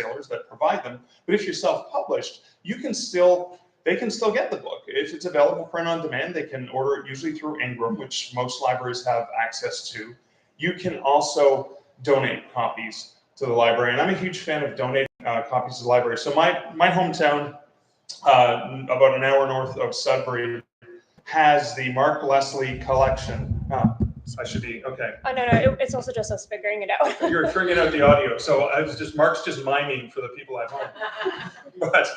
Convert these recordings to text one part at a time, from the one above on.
wholesalers that provide them. But if you're self-published, they can still get the book. If it's available print on demand, they can order it usually through Ingram, which most libraries have access to. You can also donate copies to the library, and I'm a huge fan of donating copies to the library. So my hometown, about an hour north of Sudbury, has the Mark Leslie collection. I should be okay. Oh no, it's also just us figuring it out. You're figuring out the audio, so Mark's just miming for the people at home. But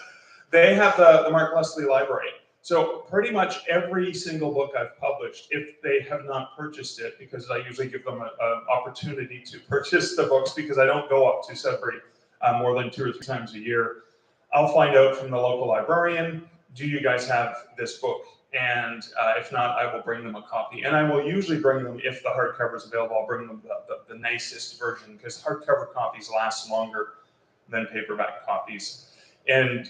they have the Mark Leslie Library. So pretty much every single book I've published, if they have not purchased it, because I usually give them an opportunity to purchase the books because I don't go up to Sudbury more than 2 or 3 times a year, I'll find out from the local librarian, do you guys have this book? And if not, I will bring them a copy. And I will usually bring them, if the hardcover is available, I'll bring them the nicest version, because hardcover copies last longer than paperback copies. And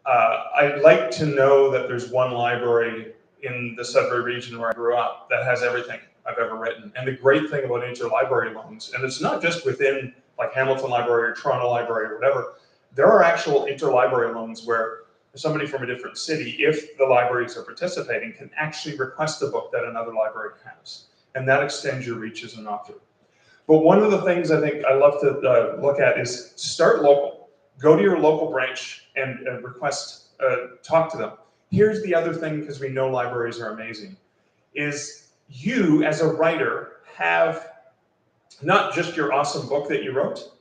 I'd like to know that there's one library in the Sudbury region where I grew up that has everything I've ever written. And the great thing about interlibrary loans, and it's not just within like Hamilton Library or Toronto Library or whatever, there are actual interlibrary loans where somebody from a different city, if the libraries are participating, can actually request a book that another library has. And that extends your reach as an author. But one of the things I think I love to look at is start local. Go to your local branch and request, talk to them. Here's the other thing, because we know libraries are amazing, is you as a writer have not just your awesome book that you wrote,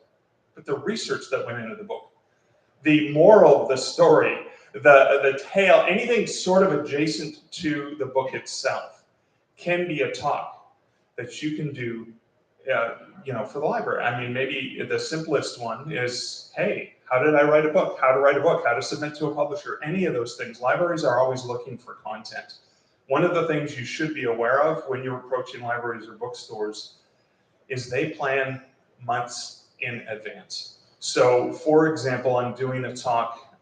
but the research that went into the book. The moral of the story, the tale, anything sort of adjacent to the book itself can be a talk that you can do for the library. I mean, maybe the simplest one is, hey, how did I write a book? How to write a book? How to submit to a publisher? Any of those things. Libraries are always looking for content. One of the things you should be aware of when you're approaching libraries or bookstores is they plan months in advance. So, for example, I'm doing a talk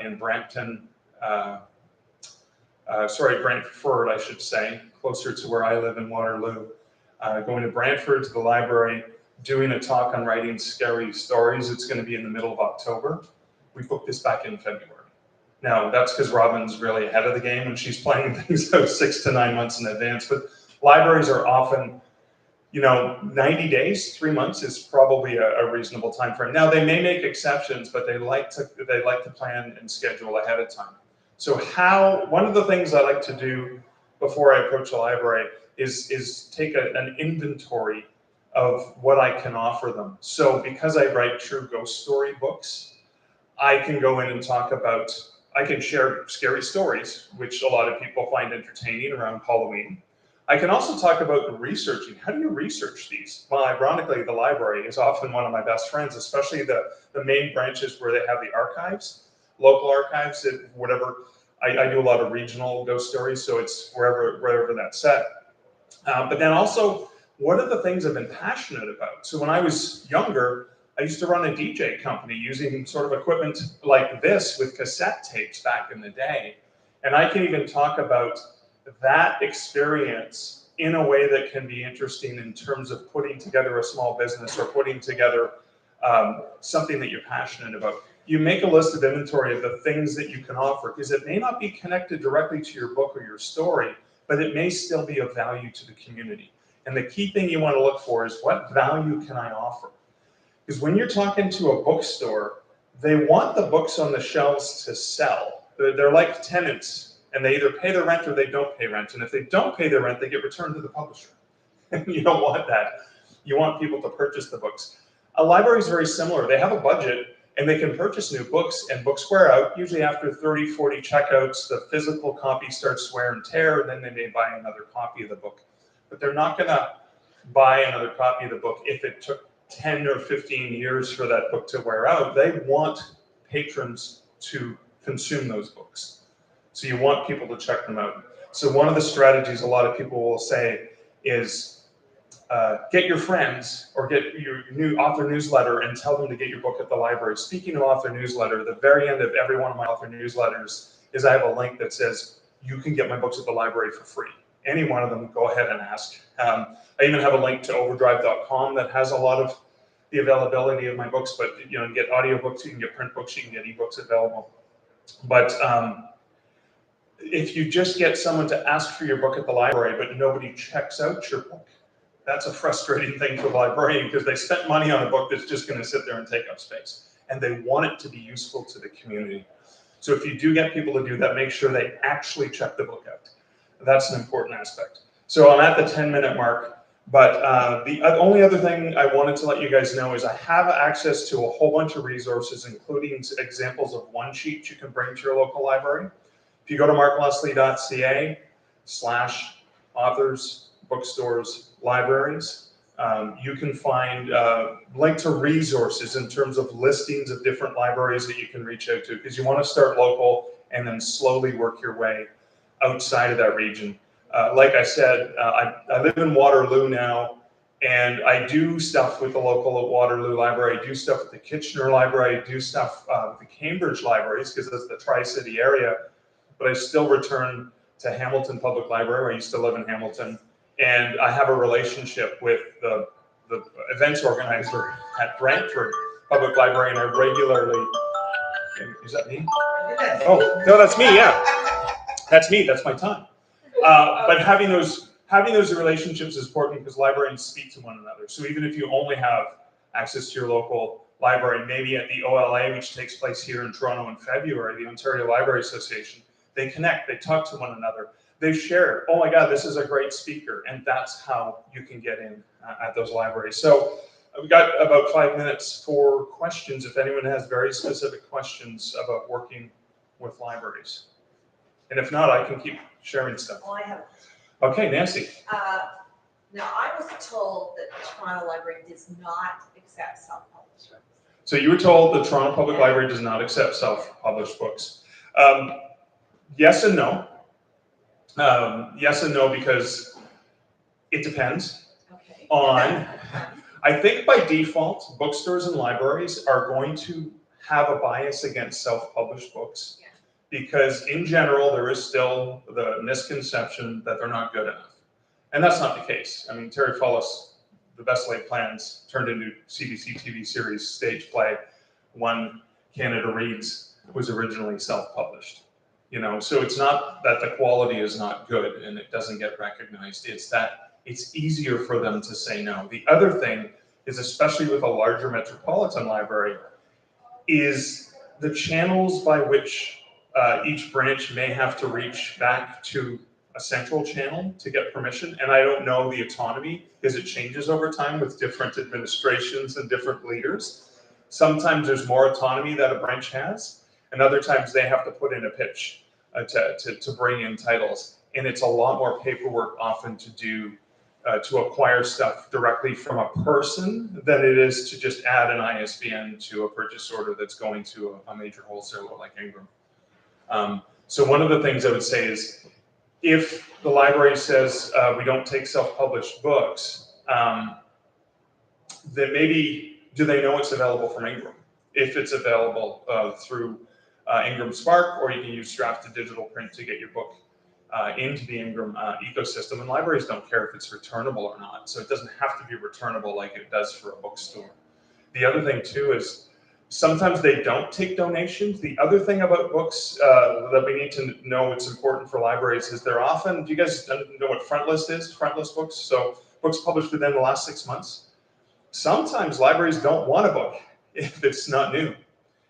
in Brockton, Brantford, I should say, closer to where I live in Waterloo. Going to Brantford to the library, doing a talk on writing scary stories. It's going to be in the middle of October. We booked this back in February. Now, that's because Robin's really ahead of the game and she's planning things out 6 to 9 months in advance. But libraries are often, 90 days, 3 months is probably a reasonable time frame. Now, they may make exceptions, but they like to plan and schedule ahead of time. So one of the things I like to do before I approach a library is take an inventory of what I can offer them. So because I write true ghost story books, I can go in and I can share scary stories, which a lot of people find entertaining around Halloween. I can also talk about the researching. How do you research these? Well, ironically, the library is often one of my best friends, especially the main branches where they have the archives, local archives, whatever. I do a lot of regional ghost stories, so it's wherever that's set. But then also, what are the things I've been passionate about? So when I was younger, I used to run a DJ company using sort of equipment like this with cassette tapes back in the day. And I can even talk about that experience in a way that can be interesting in terms of putting together a small business or putting together something that you're passionate about. You make a list of inventory of the things that you can offer, because it may not be connected directly to your book or your story, but it may still be of value to the community. And the key thing you want to look for is, what value can I offer? Because when you're talking to a bookstore, they want the books on the shelves to sell. They're like tenants, and they either pay their rent or they don't pay rent. And if they don't pay their rent, they get returned to the publisher. And you don't want that. You want people to purchase the books. A library is very similar. They have a budget, and they can purchase new books, and books wear out. Usually after 30, 40 checkouts, the physical copy starts to wear and tear, and then they may buy another copy of the book. But they're not going to buy another copy of the book if it took 10 or 15 years for that book to wear out. They want patrons to consume those books. So you want people to check them out. So one of the strategies a lot of people will say is, get your friends or get your new author newsletter and tell them to get your book at the library. Speaking of author newsletter, the very end of every one of my author newsletters is I have a link that says, you can get my books at the library for free. Any one of them, go ahead and ask. I even have a link to overdrive.com that has a lot of the availability of my books, but you can get audiobooks, you can get print books, you can get ebooks available. But if you just get someone to ask for your book at the library, but nobody checks out your book, that's a frustrating thing for the librarian because they spent money on a book that's just going to sit there and take up space. And they want it to be useful to the community. So if you do get people to do that, make sure they actually check the book out. That's an important aspect. So I'm at the 10-minute mark, but the only other thing I wanted to let you guys know is I have access to a whole bunch of resources, including examples of one-sheets you can bring to your local library. If you go to markleslie.ca/authors, bookstores, libraries, you can find link to resources in terms of listings of different libraries that you can reach out to, because you want to start local and then slowly work your way outside of that region. Like I said, I live in Waterloo now, and I do stuff with the local Waterloo Library, I do stuff with the Kitchener Library, I do stuff with the Cambridge libraries, because that's the Tri-City area, but I still return to Hamilton Public Library, where I used to live in Hamilton, and I have a relationship with the events organizer at Brantford Public Library, and I regularly, is that me? Oh, no, that's me, yeah. That's me, that's my time. But having those relationships is important because librarians speak to one another. So even if you only have access to your local library, maybe at the OLA, which takes place here in Toronto in February, the Ontario Library Association, they connect, they talk to one another, they share, oh my God, this is a great speaker, and that's how you can get in at those libraries. So we've got about 5 minutes for questions, if anyone has very specific questions about working with libraries. And if not, I can keep sharing stuff. Oh, I have. Okay, Nancy. Now, I was told that the Toronto Library does not accept self-published books. So you were told the Toronto Public Library does not accept self-published books. Yes and no. Yes and no because it depends on, I think by default, bookstores and libraries are going to have a bias against self-published books. Because in general, there is still the misconception that they're not good enough. And that's not the case. I mean, Terry Fullis, The Best Laid Plans, turned into CBC TV series stage play. One, Canada Reads, was originally self-published. So it's not that the quality is not good and it doesn't get recognized. It's that it's easier for them to say no. The other thing is, especially with a larger metropolitan library, is the channels by which each branch may have to reach back to a central channel to get permission. And I don't know the autonomy because it changes over time with different administrations and different leaders. Sometimes there's more autonomy that a branch has, and other times they have to put in a pitch to bring in titles. And it's a lot more paperwork often to do to acquire stuff directly from a person than it is to just add an ISBN to a purchase order that's going to a major wholesaler like Ingram. So one of the things I would say is, if the library says we don't take self-published books, then maybe, do they know it's available from Ingram? If it's available through Ingram Spark, or you can use draft to digital print to get your book into the Ingram ecosystem. And libraries don't care if it's returnable or not, so it doesn't have to be returnable like it does for a bookstore. The other thing too is, sometimes they don't take donations. The other thing about books that we need to know, it's important for libraries, is they're often, do you guys know what front list is? Front list books, so books published within the last 6 months. Sometimes libraries don't want a book if it's not new.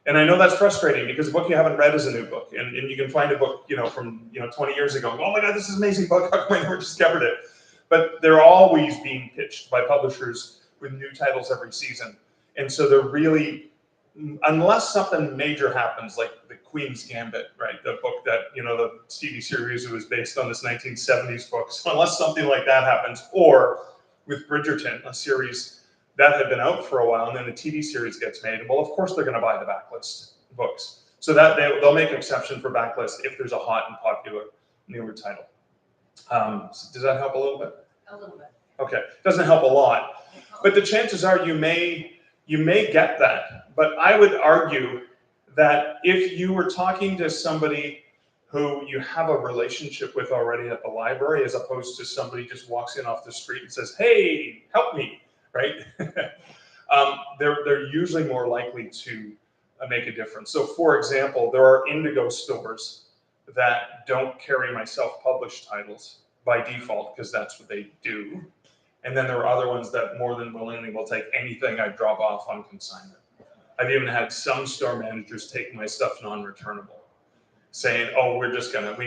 And I know that's frustrating because a book you haven't read is a new book. And you can find a book, from 20 years ago, oh my God, this is an amazing book, how come I never discovered it? But they're always being pitched by publishers with new titles every season. And so they're really, unless something major happens, like the Queen's Gambit, right? The book that, the TV series was based on, this 1970s book. So unless something like that happens, or with Bridgerton, a series that had been out for a while, and then the TV series gets made, well, of course they're going to buy the backlist books. So that they'll make exception for backlist if there's a hot and popular newer title. Does that help a little bit? A little bit. Okay, doesn't help a lot, but the chances are you may get that. But I would argue that if you were talking to somebody who you have a relationship with already at the library, as opposed to somebody just walks in off the street and says, hey, help me, right? They're usually more likely to make a difference. So for example, there are Indigo stores that don't carry my self-published titles by default because that's what they do. And then there are other ones that more than willingly will take anything I drop off on consignment. I've even had some store managers take my stuff non-returnable, saying, oh, we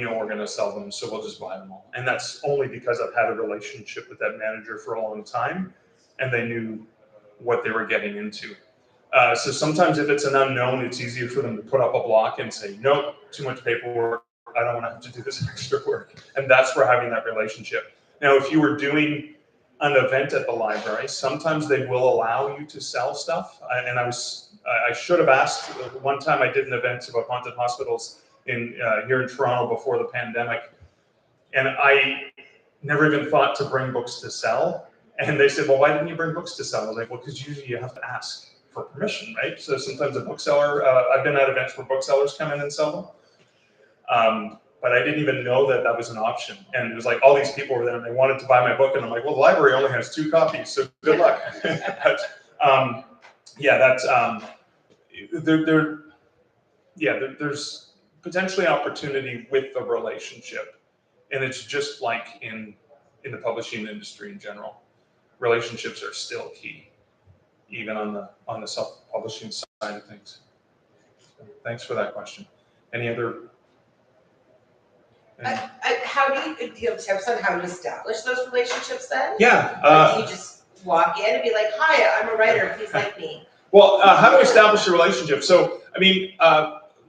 know we're gonna sell them, so we'll just buy them all. And that's only because I've had a relationship with that manager for a long time, and they knew what they were getting into. So sometimes if it's an unknown, it's easier for them to put up a block and say, nope, too much paperwork, I don't wanna have to do this extra work. And that's where having that relationship. Now, if you were doing an event at the library, sometimes they will allow you to sell stuff. And I should have asked, one time I did an event about haunted hospitals here in Toronto before the pandemic, and I never even thought to bring books to sell. And they said, well, why didn't you bring books to sell? I was like, well, because usually you have to ask for permission, right? So sometimes a bookseller, I've been at events where booksellers come in and sell them. But I didn't even know that was an option. And it was like all these people were there and they wanted to buy my book. And I'm like, well, the library only has 2 copies, so good luck. But there's potentially opportunity with the relationship. And it's just like in the publishing industry in general. Relationships are still key, even on the self-publishing side of things. So thanks for that question. Any other? How do you have tips on how to establish those relationships then? Yeah. Or do you just walk in and be like, hi, I'm a writer, please like me? Well, how to establish a relationship? So, I mean,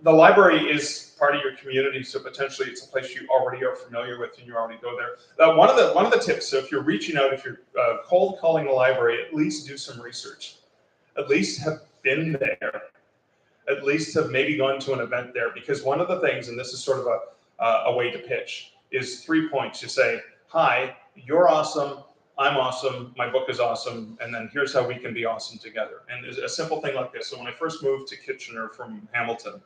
the library is part of your community, so potentially it's a place you already are familiar with and you already go there. One of the tips, so if you're reaching out, if you're cold calling the library, at least do some research. At least have been there. At least have maybe gone to an event there, because one of the things, and this is sort of a way to pitch, is 3 points. You say, hi, you're awesome, I'm awesome, my book is awesome, and then here's how we can be awesome together. And a simple thing like this. So when I first moved to Kitchener from Hamilton,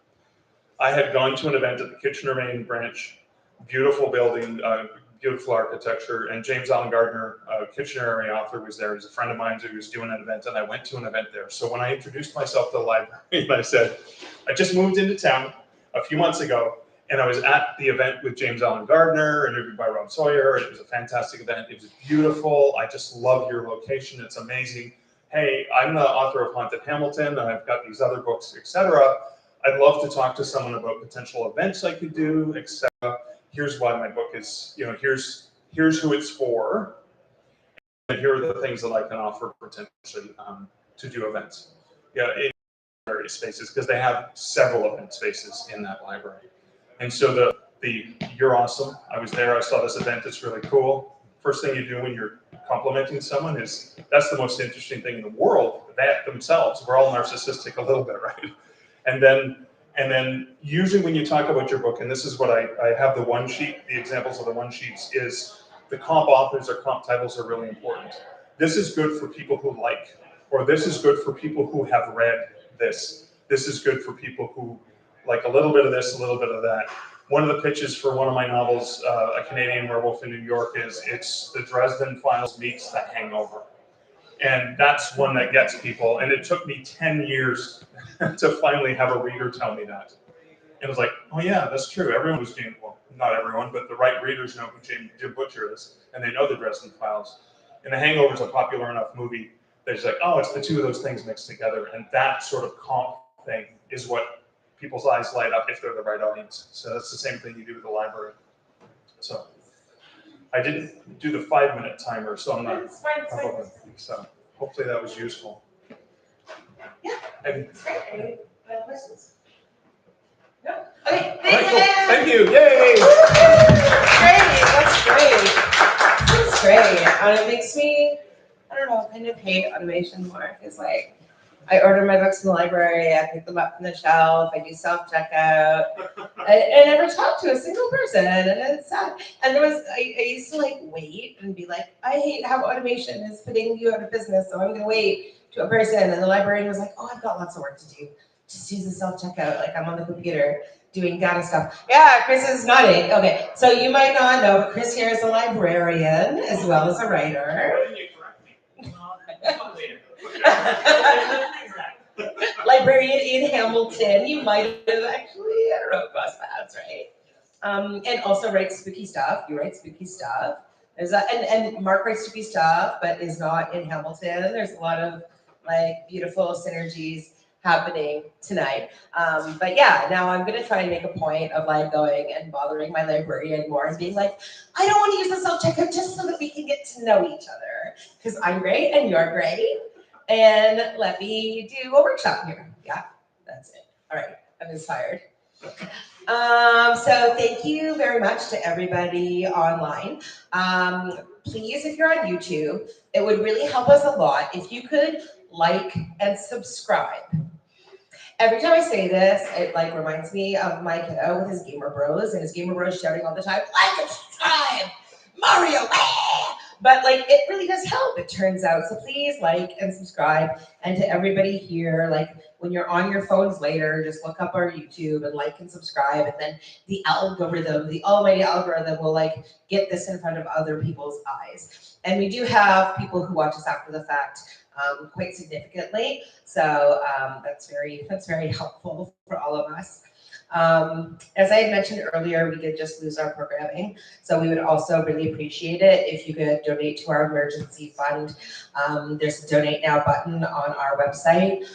I had gone to an event at the Kitchener main branch, beautiful building, beautiful architecture, and James Allen Gardner, a Kitchener area author, was there. He's a friend of mine who was doing an event, and I went to an event there. So when I introduced myself to the library, and I said, I just moved into town a few months ago, and I was at the event with James Allen Gardner, interviewed by Rob Sawyer. It was a fantastic event. It was beautiful. I just love your location. It's amazing. Hey, I'm the author of Haunted Hamilton, and I've got these other books, etc. I'd love to talk to someone about potential events I could do, etc. Here's why my book is, here's who it's for, and here are the things that I can offer potentially to do events. Yeah, in various spaces, because they have several event spaces in that library. And so the you're awesome, I was there, I saw this event, it's really cool. First thing you do when you're complimenting someone is, that's the most interesting thing in the world, that themselves. We're all narcissistic a little bit, right? And then usually when you talk about your book, and this is what I have the one sheet, the examples of the one sheets, is the comp authors or comp titles are really important. This is good for people who like, or this is good for people who have read this. This is good for people who like a little bit of this, a little bit of that. One of the pitches for one of my novels, A Canadian Werewolf in New York, is it's the Dresden Files meets The Hangover. And that's one that gets people. And it took me 10 years to finally have a reader tell me that. And it was like, oh yeah, that's true. Everyone was James, well, not everyone, but the right readers know who Jim Butcher is, and they know the Dresden Files. And The Hangover is a popular enough movie that it's like, oh, it's the two of those things mixed together. And that sort of comp thing is what people's eyes light up if they're the right audience. So that's the same thing you do with the library. So I didn't do the 5-minute timer, so I'm not. It's fine, it's fine. So hopefully that was useful. Yeah, And, it's great. Any other questions? No? Okay, all right, cool. Thank you. Yay! Great, that's great. That's great. And it makes me, I don't know, kind of hate automation more. Because like, I order my books from the library, I pick them up from the shelf, I do self-checkout. I never talk to a single person, and it's sad. And I used to like wait and be like, I hate how automation is putting you out of business, so I'm gonna wait to a person. And the librarian was like, oh, I've got lots of work to do. Just use the self-checkout, like I'm on the computer doing data stuff. Yeah, Chris is nodding. Okay, so you might not know, but Chris here is a librarian as well as a writer. Librarian in Hamilton. You might have actually, I don't know, crossed paths, right? And also writes spooky stuff. You write spooky stuff. There's a, and Mark writes spooky stuff, but is not in Hamilton. There's a lot of like beautiful synergies happening tonight. But yeah, now I'm gonna try and make a point of like going and bothering my librarian more and being like, I don't want to use the self-checkout just so that we can get to know each other. Because I'm great and you're great. And let me do a workshop here. Yeah, that's it. All right, I'm inspired. So thank you very much to everybody online. Please, if you're on YouTube, it would really help us a lot if you could like and subscribe. Every time I say this, it like reminds me of my kiddo with his gamer bros and his gamer bros shouting all the time, like and subscribe, Mario. But like it really does help, it turns out. So please like and subscribe. And to everybody here, like when you're on your phones later, just look up our YouTube and like and subscribe. And then the algorithm, the almighty algorithm will like get this in front of other people's eyes. And we do have people who watch us after the fact quite significantly. So that's very helpful for all of us. As I had mentioned earlier, we did just lose our programming. So we would also really appreciate it if you could donate to our emergency fund. There's a donate now button on our website.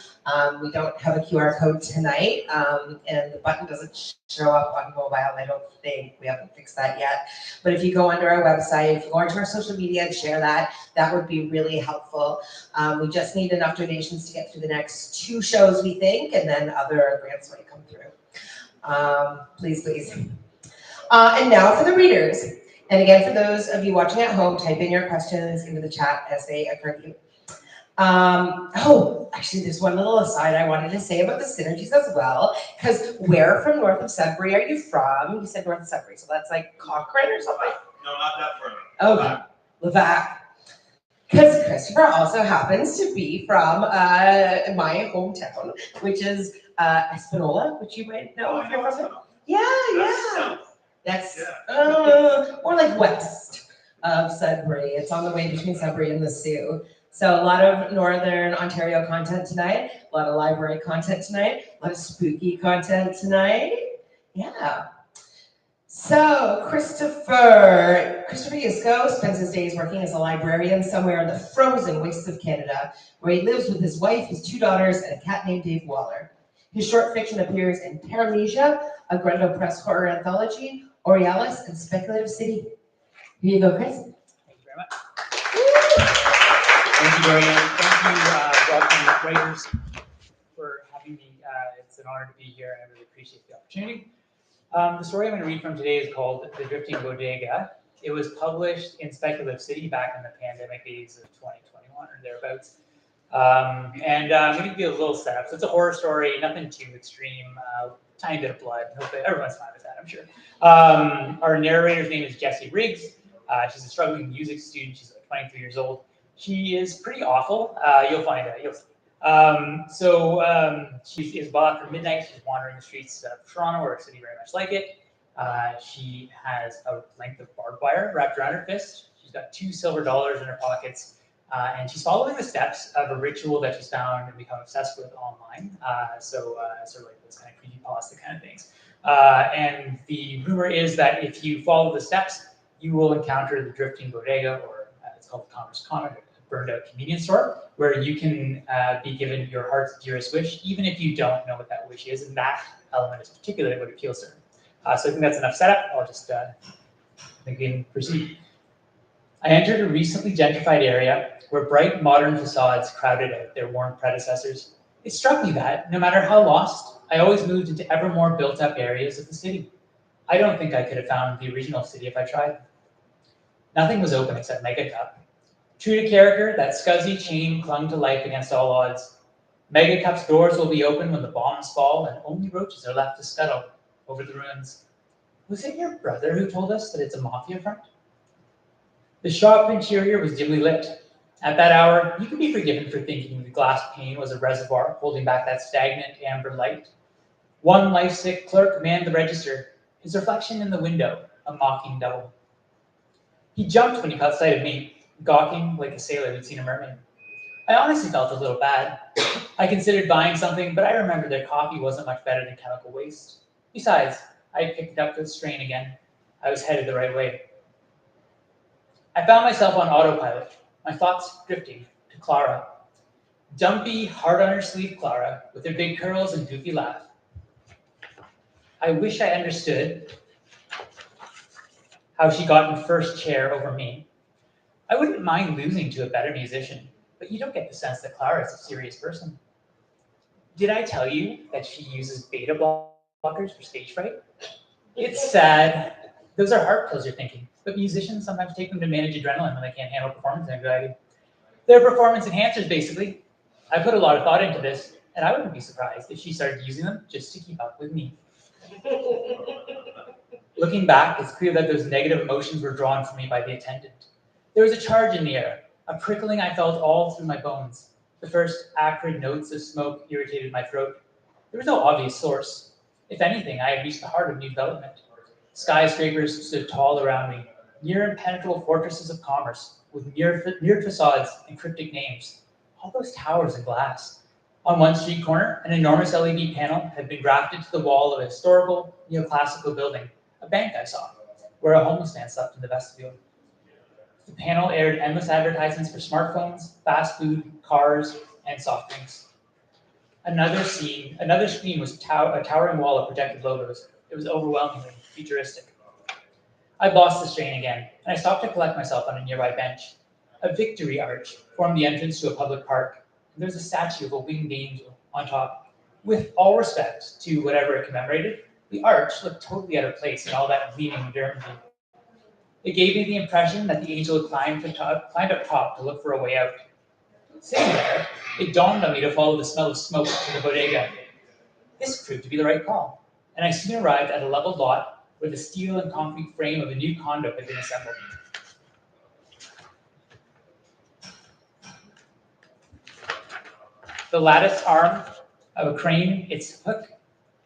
We don't have a QR code tonight, and the button doesn't show up on mobile. I don't think we haven't fixed that yet. But if you go onto our website, if you go onto our social media and share that, that would be really helpful. We just need enough donations to get through the next 2 shows, we think, and then other grants might come through. Please. And now for the readers. And again, for those of you watching at home, type in your questions into the chat as they occur to you. Actually, there's one little aside I wanted to say about the synergies as well, because where from north of Sudbury are you from? You said north of Sudbury, so that's like Cochrane or something? No, not that far. Okay, Levac. Because Christopher also happens to be from my hometown, which is Espanola, which you might know if you're from there. Yeah. That's more like west of Sudbury. It's on the way between Sudbury and the Sioux. So a lot of Northern Ontario content tonight, a lot of library content tonight, a lot of spooky content tonight. Yeah. So Christopher Yusko spends his days working as a librarian somewhere in the frozen wastes of Canada, where he lives with his wife, his 2 daughters, and a cat named Dave Waller. His short fiction appears in Paramesia, a Grundle Press horror anthology, Aurealis, and Speculative City. Here you go, Chris. Thank you very much. Thank you very much. Thank you, Brockton writers, for having me. It's an honor to be here, and I really appreciate the opportunity. The story I'm going to read from today is called The Drifting Bodega. It was published in Speculative City back in the pandemic days of 2021 or thereabouts. And I'm going to give you a little setup. So it's a horror story, nothing too extreme, tiny bit of blood. Hopefully everyone's fine with that, I'm sure. Our narrator's name is Jessie Riggs. She's a struggling music student. She's like 23 years old. She is pretty awful. You'll find out. You'll see. She is well after midnight. She's wandering the streets of Toronto, or a city very much like it. She has a length of barbed wire wrapped around her fist. She's got 2 silver dollars in her pockets. And she's following the steps of a ritual that she's found and become obsessed with online. Sort of like those kind of creepypasta kind of things. And the rumor is that if you follow the steps, you will encounter the Drifting Bodega, or it's called the Commerce Common, a burned out convenience store, where you can be given your heart's dearest wish, even if you don't know what that wish is. And that element is particularly what appeals to her. So I think that's enough setup. I'll just again proceed. I entered a recently gentrified area where bright modern facades crowded out their worn predecessors. It struck me that, no matter how lost, I always moved into ever more built-up areas of the city. I don't think I could have found the original city if I tried. Nothing was open except Mega Cup. True to character, that scuzzy chain clung to life against all odds. Mega Cup's doors will be open when the bombs fall and only roaches are left to scuttle over the ruins. Was it your brother who told us that it's a mafia front? The shop interior was dimly lit. At that hour, you could be forgiven for thinking the glass pane was a reservoir holding back that stagnant amber light. One life-sick clerk manned the register, his reflection in the window, a mocking double. He jumped when he caught sight of me, gawking like a sailor who'd seen a mermaid. I honestly felt a little bad. I considered buying something, but I remembered that coffee wasn't much better than chemical waste. Besides, I had picked up the strain again. I was headed the right way. I found myself on autopilot, my thoughts drifting to Clara. Dumpy, hard on her sleeve Clara, with her big curls and goofy laugh. I wish I understood how she got in first chair over me. I wouldn't mind losing to a better musician, but you don't get the sense that Clara is a serious person. Did I tell you that she uses beta blockers for stage fright? It's sad. Those are heart pills, you're thinking, but musicians sometimes take them to manage adrenaline when they can't handle performance anxiety. They're performance enhancers, basically. I put a lot of thought into this, and I wouldn't be surprised if she started using them just to keep up with me. Looking back, it's clear that those negative emotions were drawn from me by the attendant. There was a charge in the air, a prickling I felt all through my bones. The first acrid notes of smoke irritated my throat. There was no obvious source. If anything, I had reached the heart of new development. Skyscrapers stood tall around me, near impenetrable fortresses of commerce, with mirrored facades and cryptic names. All those towers and glass. On one street corner, an enormous LED panel had been grafted to the wall of a historical, neoclassical building, a bank I saw, where a homeless man slept in the vestibule. The panel aired endless advertisements for smartphones, fast food, cars, and soft drinks. Another screen was a towering wall of projected logos. It was overwhelmingly futuristic. I lost the strain again, and I stopped to collect myself on a nearby bench. A victory arch formed the entrance to a public park, and there was a statue of a winged angel on top. With all respect to whatever it commemorated, the arch looked totally out of place in all that gleaming modernity. It gave me the impression that the angel had climbed up top to look for a way out. Sitting there, it dawned on me to follow the smell of smoke to the bodega. This proved to be the right call, and I soon arrived at a level lot where the steel and concrete frame of a new condo had been assembled. The lattice arm of a crane, its hook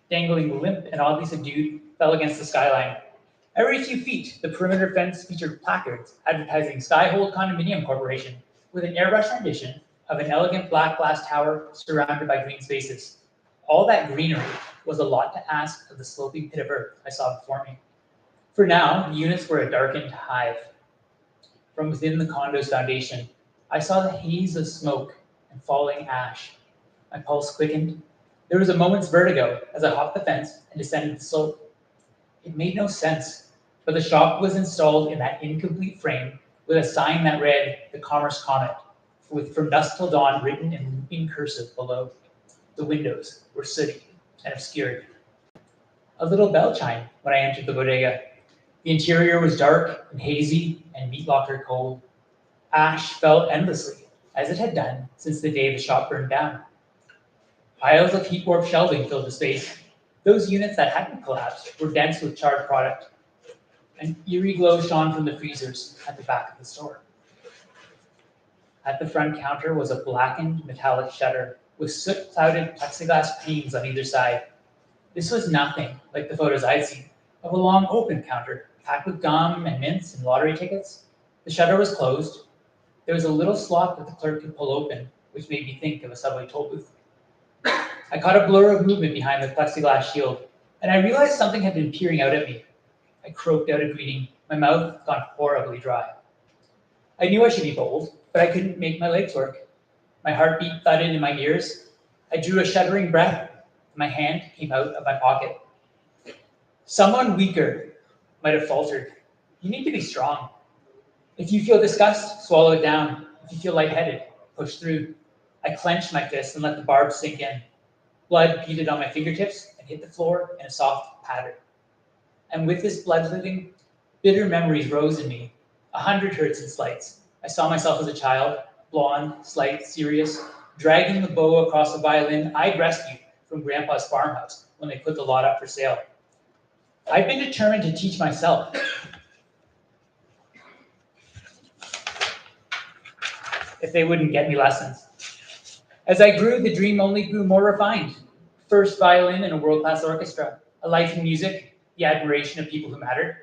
dangling limp and oddly subdued, fell against the skyline. Every few feet, the perimeter fence featured placards advertising Skyhold Condominium Corporation with an airbrush rendition of an elegant black glass tower surrounded by green spaces. All that greenery was a lot to ask of the sloping pit of earth I saw before me. For now, the units were a darkened hive. From within the condo's foundation, I saw the haze of smoke and falling ash. My pulse quickened. There was a moment's vertigo as I hopped the fence and descended the slope. It made no sense, but the shop was installed in that incomplete frame with a sign that read, "The Commerce Comet," with "From Dusk Till Dawn" written in looping cursive below. The windows were sooty and obscured. A little bell chimed when I entered the bodega. The interior was dark and hazy and meat locker cold. Ash fell endlessly, as it had done since the day the shop burned down. Piles of heat warp shelving filled the space. Those units that hadn't collapsed were dense with charred product. An eerie glow shone from the freezers at the back of the store. At the front counter was a blackened metallic shutter with soot-clouded plexiglass panes on either side. This was nothing like the photos I'd seen of a long open counter packed with gum and mints and lottery tickets. The shutter was closed. There was a little slot that the clerk could pull open, which made me think of a subway toll booth. I caught a blur of movement behind the plexiglass shield, and I realized something had been peering out at me. I croaked out a greeting, my mouth gone horribly dry. I knew I should be bold, but I couldn't make my legs work. My heartbeat thudded in my ears. I drew a shuddering breath, and my hand came out of my pocket. Someone weaker might have faltered. You need to be strong. If you feel disgust, swallow it down. If you feel lightheaded, push through. I clenched my fist and let the barb sink in. Blood beaded on my fingertips and hit the floor in a soft patter. And with this blood-living, bitter memories rose in me. 100 hertz and slights. I saw myself as a child, blonde, slight, serious, dragging the bow across the violin I'd rescued from Grandpa's farmhouse when they put the lot up for sale. I'd been determined to teach myself. If they wouldn't get me lessons. As I grew, the dream only grew more refined. First violin in a world-class orchestra, a life in music, the admiration of people who mattered.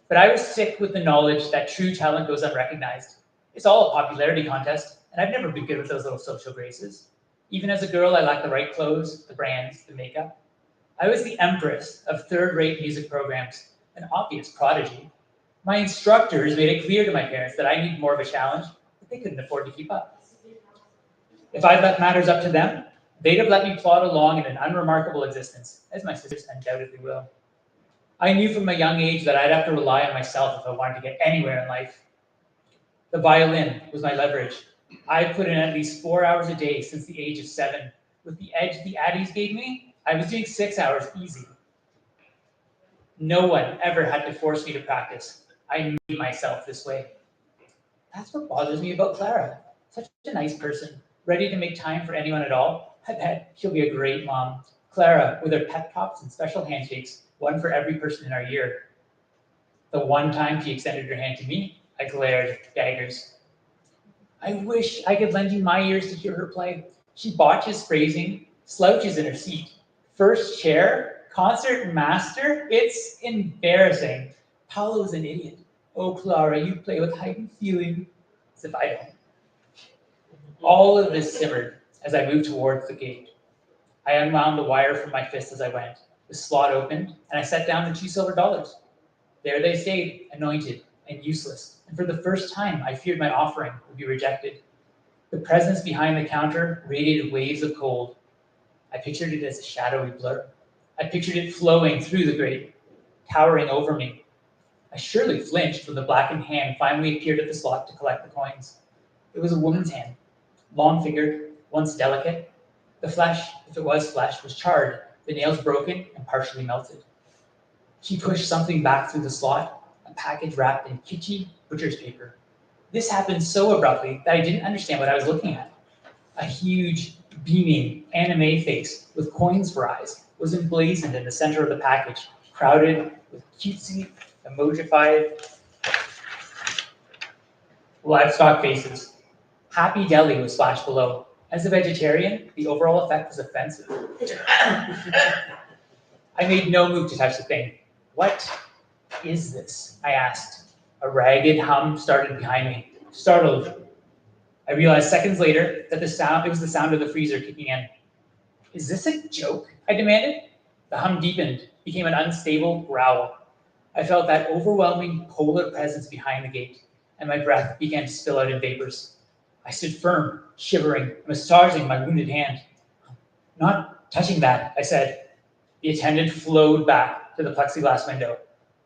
But I was sick with the knowledge that true talent goes unrecognized. It's all a popularity contest, and I've never been good with those little social graces. Even as a girl, I lacked the right clothes, the brands, the makeup. I was the empress of third-rate music programs, an obvious prodigy. My instructors made it clear to my parents that I needed more of a challenge, but they couldn't afford to keep up. If I'd left matters up to them, they'd have let me plod along in an unremarkable existence, as my sisters undoubtedly will. I knew from a young age that I'd have to rely on myself if I wanted to get anywhere in life. The violin was my leverage. I had put in at least 4 hours a day since the age of 7. With the edge the Addies gave me, I was doing 6 hours easy. No one ever had to force me to practice. I made myself this way. That's what bothers me about Clara. Such a nice person, ready to make time for anyone at all. I bet she'll be a great mom. Clara, with her pep talks and special handshakes, one for every person in our year. The one time she extended her hand to me, I glared daggers. I wish I could lend you my ears to hear her play. She botches phrasing, slouches in her seat. First chair, concert master, it's embarrassing. Paolo's an idiot. Oh, Clara, you play with heightened feeling. As if I don't. All of this simmered as I moved towards the gate. I unwound the wire from my fist as I went. The slot opened, and I set down the 2 silver dollars. There they stayed, anointed and useless, and for the first time I feared my offering would be rejected. The presence behind the counter radiated waves of cold. I pictured it as a shadowy blur. I pictured it flowing through the grate, towering over me. I surely flinched when the blackened hand finally appeared at the slot to collect the coins. It was a woman's hand, long-figured, once delicate. The flesh, if it was flesh, was charred, the nails broken and partially melted. She pushed something back through the slot, a package wrapped in kitschy butcher's paper. This happened so abruptly that I didn't understand what I was looking at. A huge, beaming anime face with coins for eyes was emblazoned in the center of the package, crowded with cutesy, emojified livestock faces. Happy Deli was splashed below. As a vegetarian, the overall effect was offensive. I made no move to touch the thing. What is this? I asked. A ragged hum started behind me. Startled, I realized seconds later that it was the sound of the freezer kicking in. Is this a joke? I demanded. The hum deepened, became an unstable growl. I felt that overwhelming polar presence behind the gate, and my breath began to spill out in vapors. I stood firm, shivering, massaging my wounded hand. Not touching that, I said. The attendant flowed back to the plexiglass window.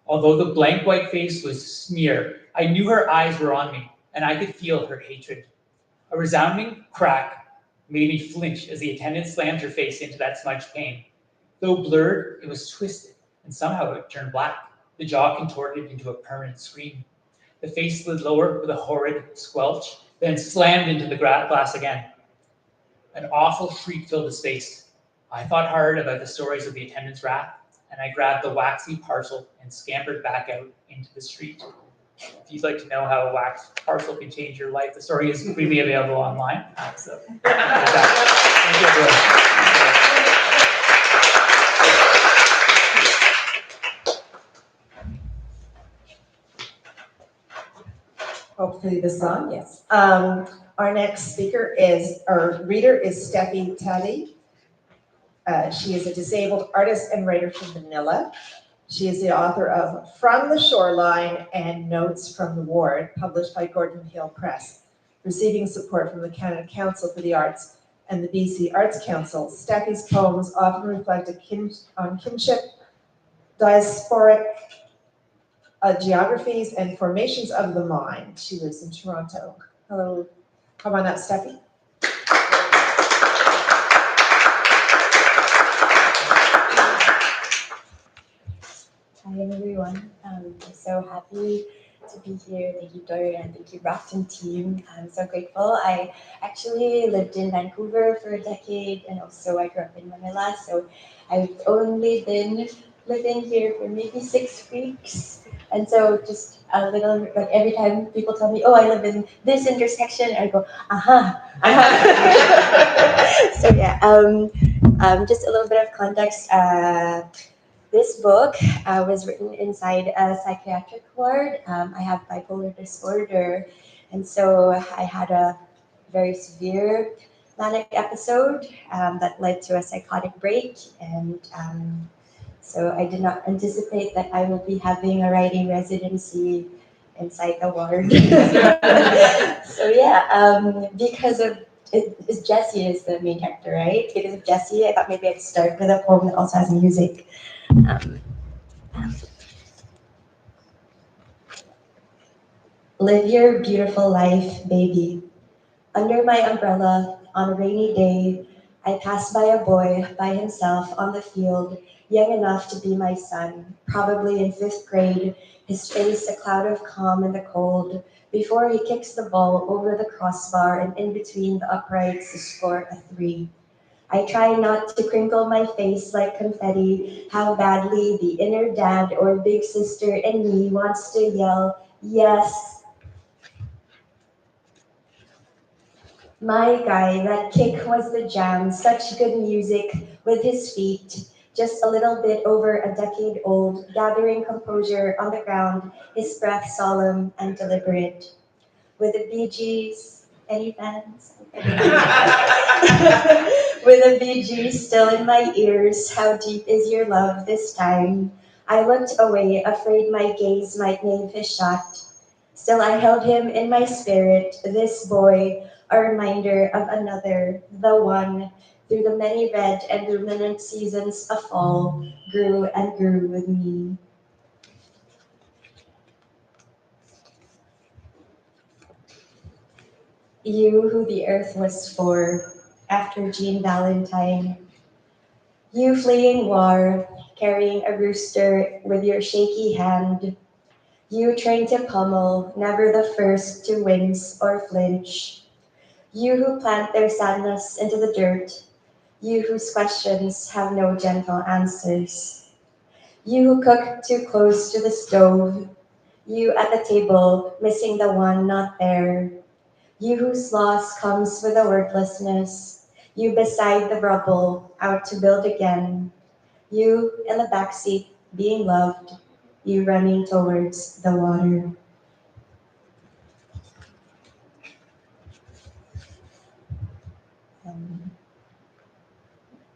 Although the blank white face was smear, I knew her eyes were on me, and I could feel her hatred. A resounding crack made me flinch as the attendant slammed her face into that smudged pane. Though blurred, it was twisted, and somehow it turned black. The jaw contorted into a permanent scream. The face slid lower with a horrid squelch, then slammed into the glass again. An awful shriek filled the space. I thought hard about the stories of the attendant's wrath, and I grabbed the waxy parcel and scampered back out into the street. If you'd like to know how a wax parcel can change your life, the story is freely available online. So, thank you, everyone. Hopefully this is on, yes. Our next reader is Steffi Taddy. She is a disabled artist and writer from Manila. She is the author of From the Shoreline and Notes from the Ward, published by Gordon Hill Press, receiving support from the Canada Council for the Arts and the BC Arts Council. Steffi's poems often reflect on kinship, diasporic geographies, and formations of the mind. She lives in Toronto. Hello, come on up, Steffi. Hi everyone, I'm so happy to be here. Thank you, Dory, and thank you, Brockton team. I'm so grateful. I actually lived in Vancouver for a decade, and also I grew up in Manila, so I've only been living here for maybe 6 weeks. And so just a little, like every time people tell me, oh, I live in this intersection, I go, So yeah, just a little bit of context. This book was written inside a psychiatric ward. I have bipolar disorder, and so I had a very severe manic episode that led to a psychotic break. And so I did not anticipate that I will be having a writing residency inside the ward. So yeah, because of Jesse is the main character, right? Because of Jesse, I thought maybe I'd start with a poem that also has music. Live your beautiful life, baby. Under my umbrella, on a rainy day, I pass by a boy by himself on the field, young enough to be my son, probably in 5th grade, his face a cloud of calm in the cold, before he kicks the ball over the crossbar and in between the uprights to score a 3. I try not to crinkle my face like confetti, how badly the inner dad or big sister in me wants to yell, yes. My guy, that kick was the jam, such good music with his feet, just a little bit over a decade old, gathering composure on the ground, his breath solemn and deliberate. With the Bee Gees, any fans? With the Bee Gees still in my ears, how deep is your love this time? I looked away, afraid my gaze might name his shot. Still I held him in my spirit, this boy, a reminder of another, the one, through the many red and ruminant seasons of fall, grew and grew with me. You who the earth was for, after Jean Valentine. You fleeing war, carrying a rooster with your shaky hand. You trained to pummel, never the first to wince or flinch. You who plant their sadness into the dirt, you whose questions have no gentle answers. You who cook too close to the stove, you at the table, missing the one not there. You whose loss comes with a wordlessness, you beside the rubble, out to build again. You in the backseat, being loved, you running towards the water. Um,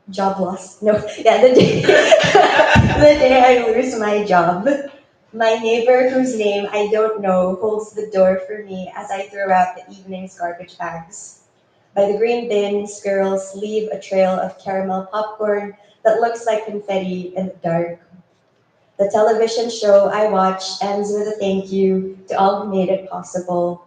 Job loss. No, yeah, the day, the day I lose my job. My neighbor, whose name I don't know, holds the door for me as I throw out the evening's garbage bags. By the green bin, squirrels leave a trail of caramel popcorn that looks like confetti in the dark. The television show I watch ends with a thank you to all who made it possible.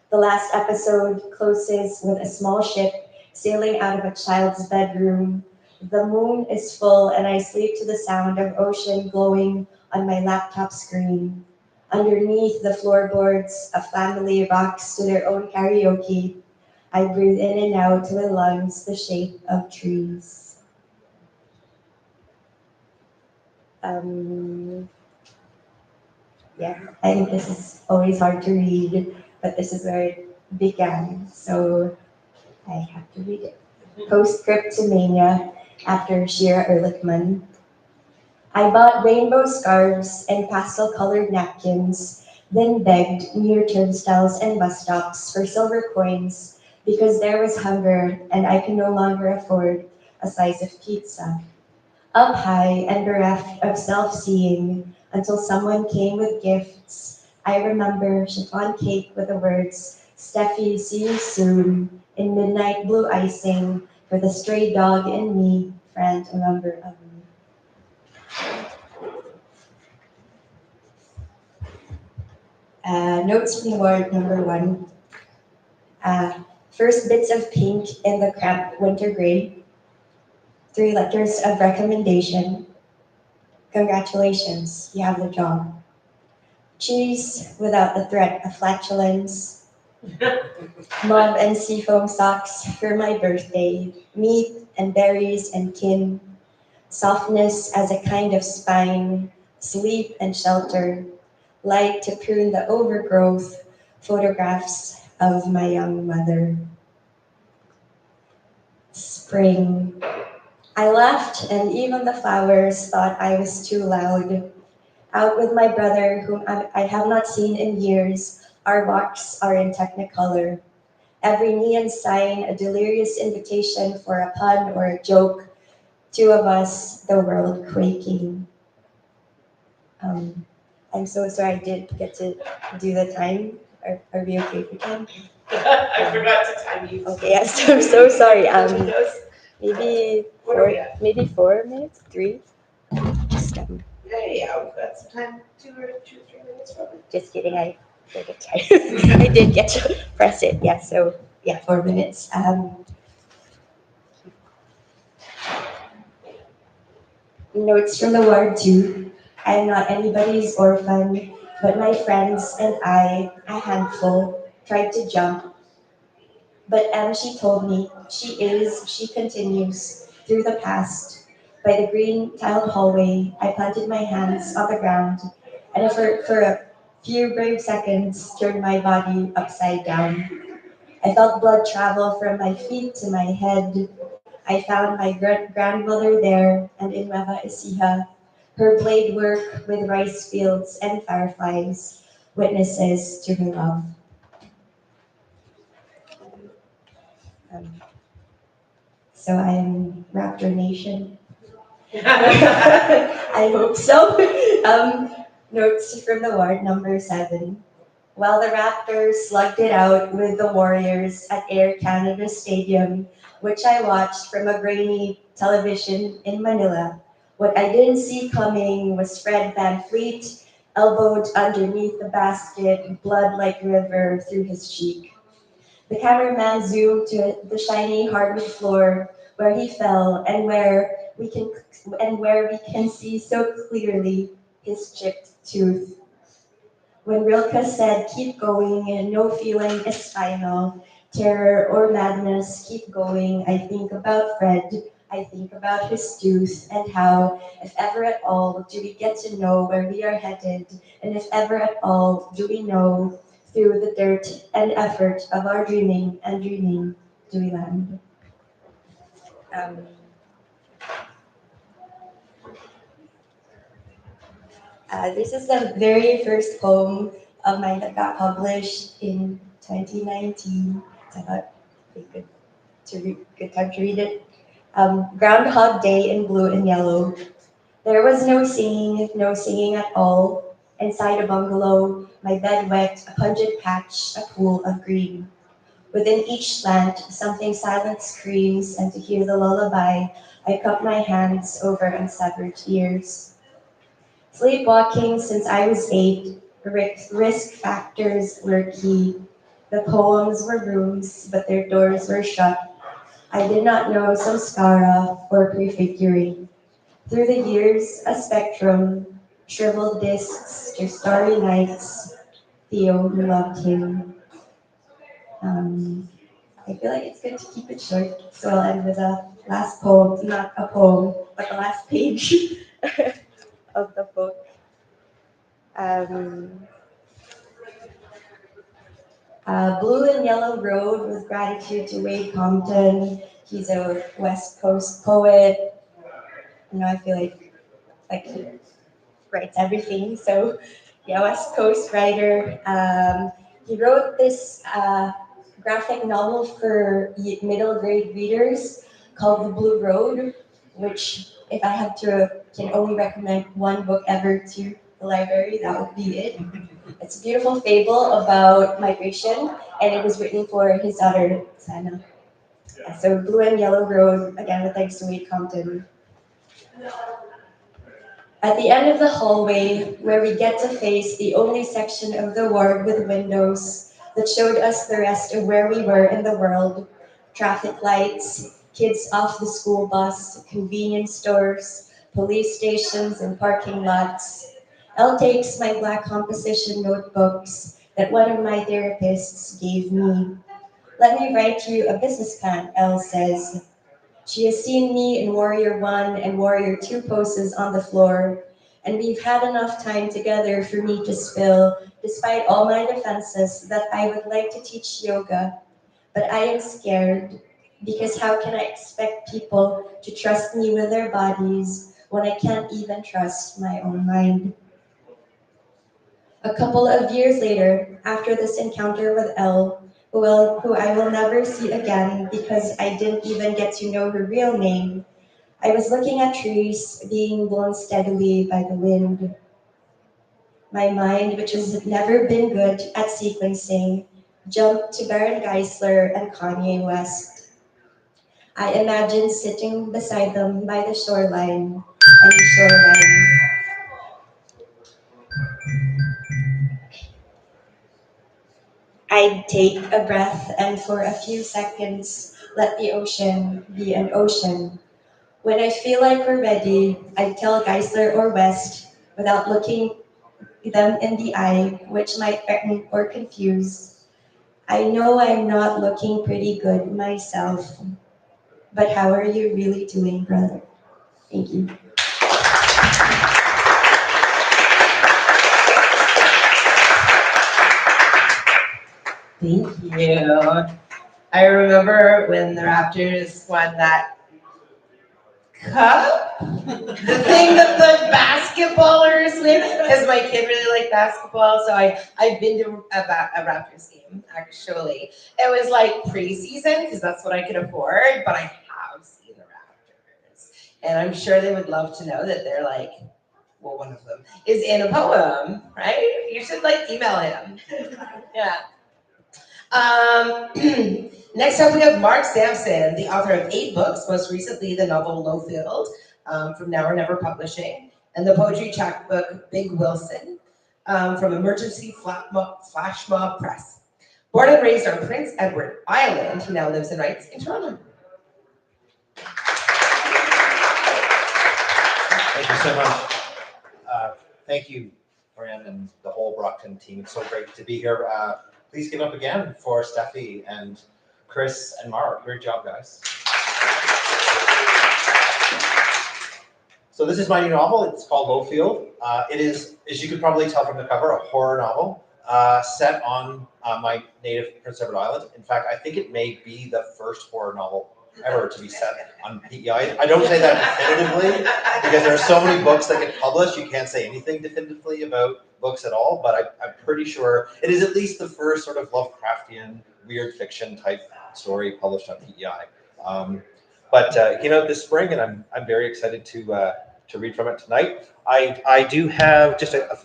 The last episode closes with a small ship sailing out of a child's bedroom. The moon is full and I sleep to the sound of ocean glowing on my laptop screen. Underneath the floorboards, a family rocks to their own karaoke. I breathe in and out with lungs the shape of trees. Yeah, I think this is always hard to read, but this is where it began, so I have to read it. Postscript to Mania, after Shira Ehrlichman. I bought rainbow scarves and pastel-colored napkins, then begged near turnstiles and bus stops for silver coins because there was hunger and I could no longer afford a slice of pizza. Up high and bereft of self-seeing until someone came with gifts, I remember chiffon cake with the words, Steffi, see you soon, in midnight blue icing, for the stray dog in me, friend, a member of me. Notes from the ward number 1. First bits of pink in the cramped winter gray. 3 letters of recommendation. Congratulations, you have the job. Cheese without the threat of flatulence. Mauve and seafoam socks for my birthday. Meat and berries and kin. Softness as a kind of spine. Sleep and shelter. Light to prune the overgrowth. Photographs of my young mother. Spring. I laughed and even the flowers thought I was too loud. Out with my brother, whom I have not seen in years, our walks are in technicolor. every neon sign a delirious invitation for a pun or a joke, two of us, the world quaking. I'm so sorry I didn't get to do the time. Are we okay for time? I forgot to time you. Okay, yes, I'm so sorry. Those- Maybe What are we four, at? maybe 4 minutes, 3. Just Yeah, we've got some time, 3 minutes probably. just kidding. I did I did get to press it. Yeah. So yeah, 4 minutes. Notes from the ward too. I am not anybody's orphan, but my friends and I, a handful, tried to jump. But she told me she continues through the past. By the green tiled hallway, I planted my hands on the ground and for a few brave seconds turned my body upside down. I felt blood travel from my feet to my head. I found my grandmother there and in Nueva Ecija, her blade work with rice fields and fireflies, witnesses to her love. Um, so I am Raptor Nation. I hope so. Notes from the ward number 7. While the Raptors slugged it out with the Warriors at Air Canada Stadium, which I watched from a grainy television in Manila, what I didn't see coming was Fred Van Fleet, elbowed underneath the basket, blood like river through his cheek. The cameraman zoomed to the shiny hardwood floor where he fell and where we can see so clearly his chipped tooth. When Rilke said, keep going, and no feeling is final, terror or madness, keep going, I think about Fred, I think about his tooth, and how, if ever at all, do we get to know where we are headed, and if ever at all, do we know, through the dirt and effort of our dreaming and dreaming, do we land? This is the very first poem of mine that got published in 2019. So I thought it'd be good time to read it. Groundhog Day in blue and yellow. There was no singing at all. Inside a bungalow, my bed wet, a pungent patch, a pool of green. Within each slant, something silent screams, and to hear the lullaby, I cup my hands over unsevered ears. Sleepwalking since I was 8, risk factors were key. The poems were rooms, but their doors were shut. I did not know samskara or prefiguring. Through the years, a spectrum, shriveled discs to starry nights, Theo who loved him. I feel like it's good to keep it short, so I'll end with a last poem, not a poem, but the last page of the book. Blue and Yellow Road with gratitude to Wade Compton. He's a West Coast poet. I feel like he writes everything. So yeah, West Coast writer. He wrote this graphic novel for middle grade readers called The Blue Road, which if I had to can only recommend one book ever to the library, that would be it. It's a beautiful fable about migration, and it was written for his daughter, Sana. So Blue and Yellow Road, again with thanks to Wade Compton. At the end of the hallway, where we get to face the only section of the ward with windows that showed us the rest of where we were in the world, traffic lights, kids off the school bus, convenience stores, police stations, and parking lots. Elle takes my black composition notebooks that one of my therapists gave me. Let me write you a business plan, Elle says. She has seen me in Warrior 1 and Warrior 2 poses on the floor, and we've had enough time together for me to spill, despite all my defenses, that I would like to teach yoga. But I am scared, because how can I expect people to trust me with their bodies when I can't even trust my own mind? A couple of years later, after this encounter with Elle, who I will never see again because I didn't even get to know her real name. I was looking at trees being blown steadily by the wind. My mind, which has never been good at sequencing, jumped to Baron Geisler and Kanye West. I imagined sitting beside them by the shoreline, any shoreline. I'd take a breath and for a few seconds let the ocean be an ocean. When I feel like we're ready, I'd tell Geisler or West without looking them in the eye, which might threaten or confuse. I know I'm not looking pretty good myself, but how are you really doing, brother? Thank you. Thank you. I remember when the Raptors won that cup, the thing that the basketballers win, because my kid really liked basketball, so I've been to a Raptors game, actually. It was like preseason, because that's what I could afford, but I have seen the Raptors. And I'm sure they would love to know that they're like, well, one of them is in a poem, right? You should like email him. Yeah. Next up, we have Mark Sampson, the author of 8 books, most recently the novel Lowfield from Now or Never Publishing, and the poetry chapbook Big Wilson from Emergency Flash Mob Press. Born and raised on Prince Edward Island, he now lives and writes in Toronto. Thank you so much. Thank you, Marianne, and the whole Brockton team. It's so great to be here. Please give up again for Steffi and Chris and Mark. Great job, guys. So this is my new novel. It's called Lowfield. It is, as you could probably tell from the cover, a horror novel set on my native Prince Edward Island. In fact, I think it may be the first horror novel ever to be set on PEI. I don't say that definitively because there are so many books that get published, you can't say anything definitively about books at all, but I'm pretty sure it is at least the first sort of Lovecraftian, weird fiction type story published on PEI. But it came out this spring, and I'm very excited to read from it tonight. I do have just a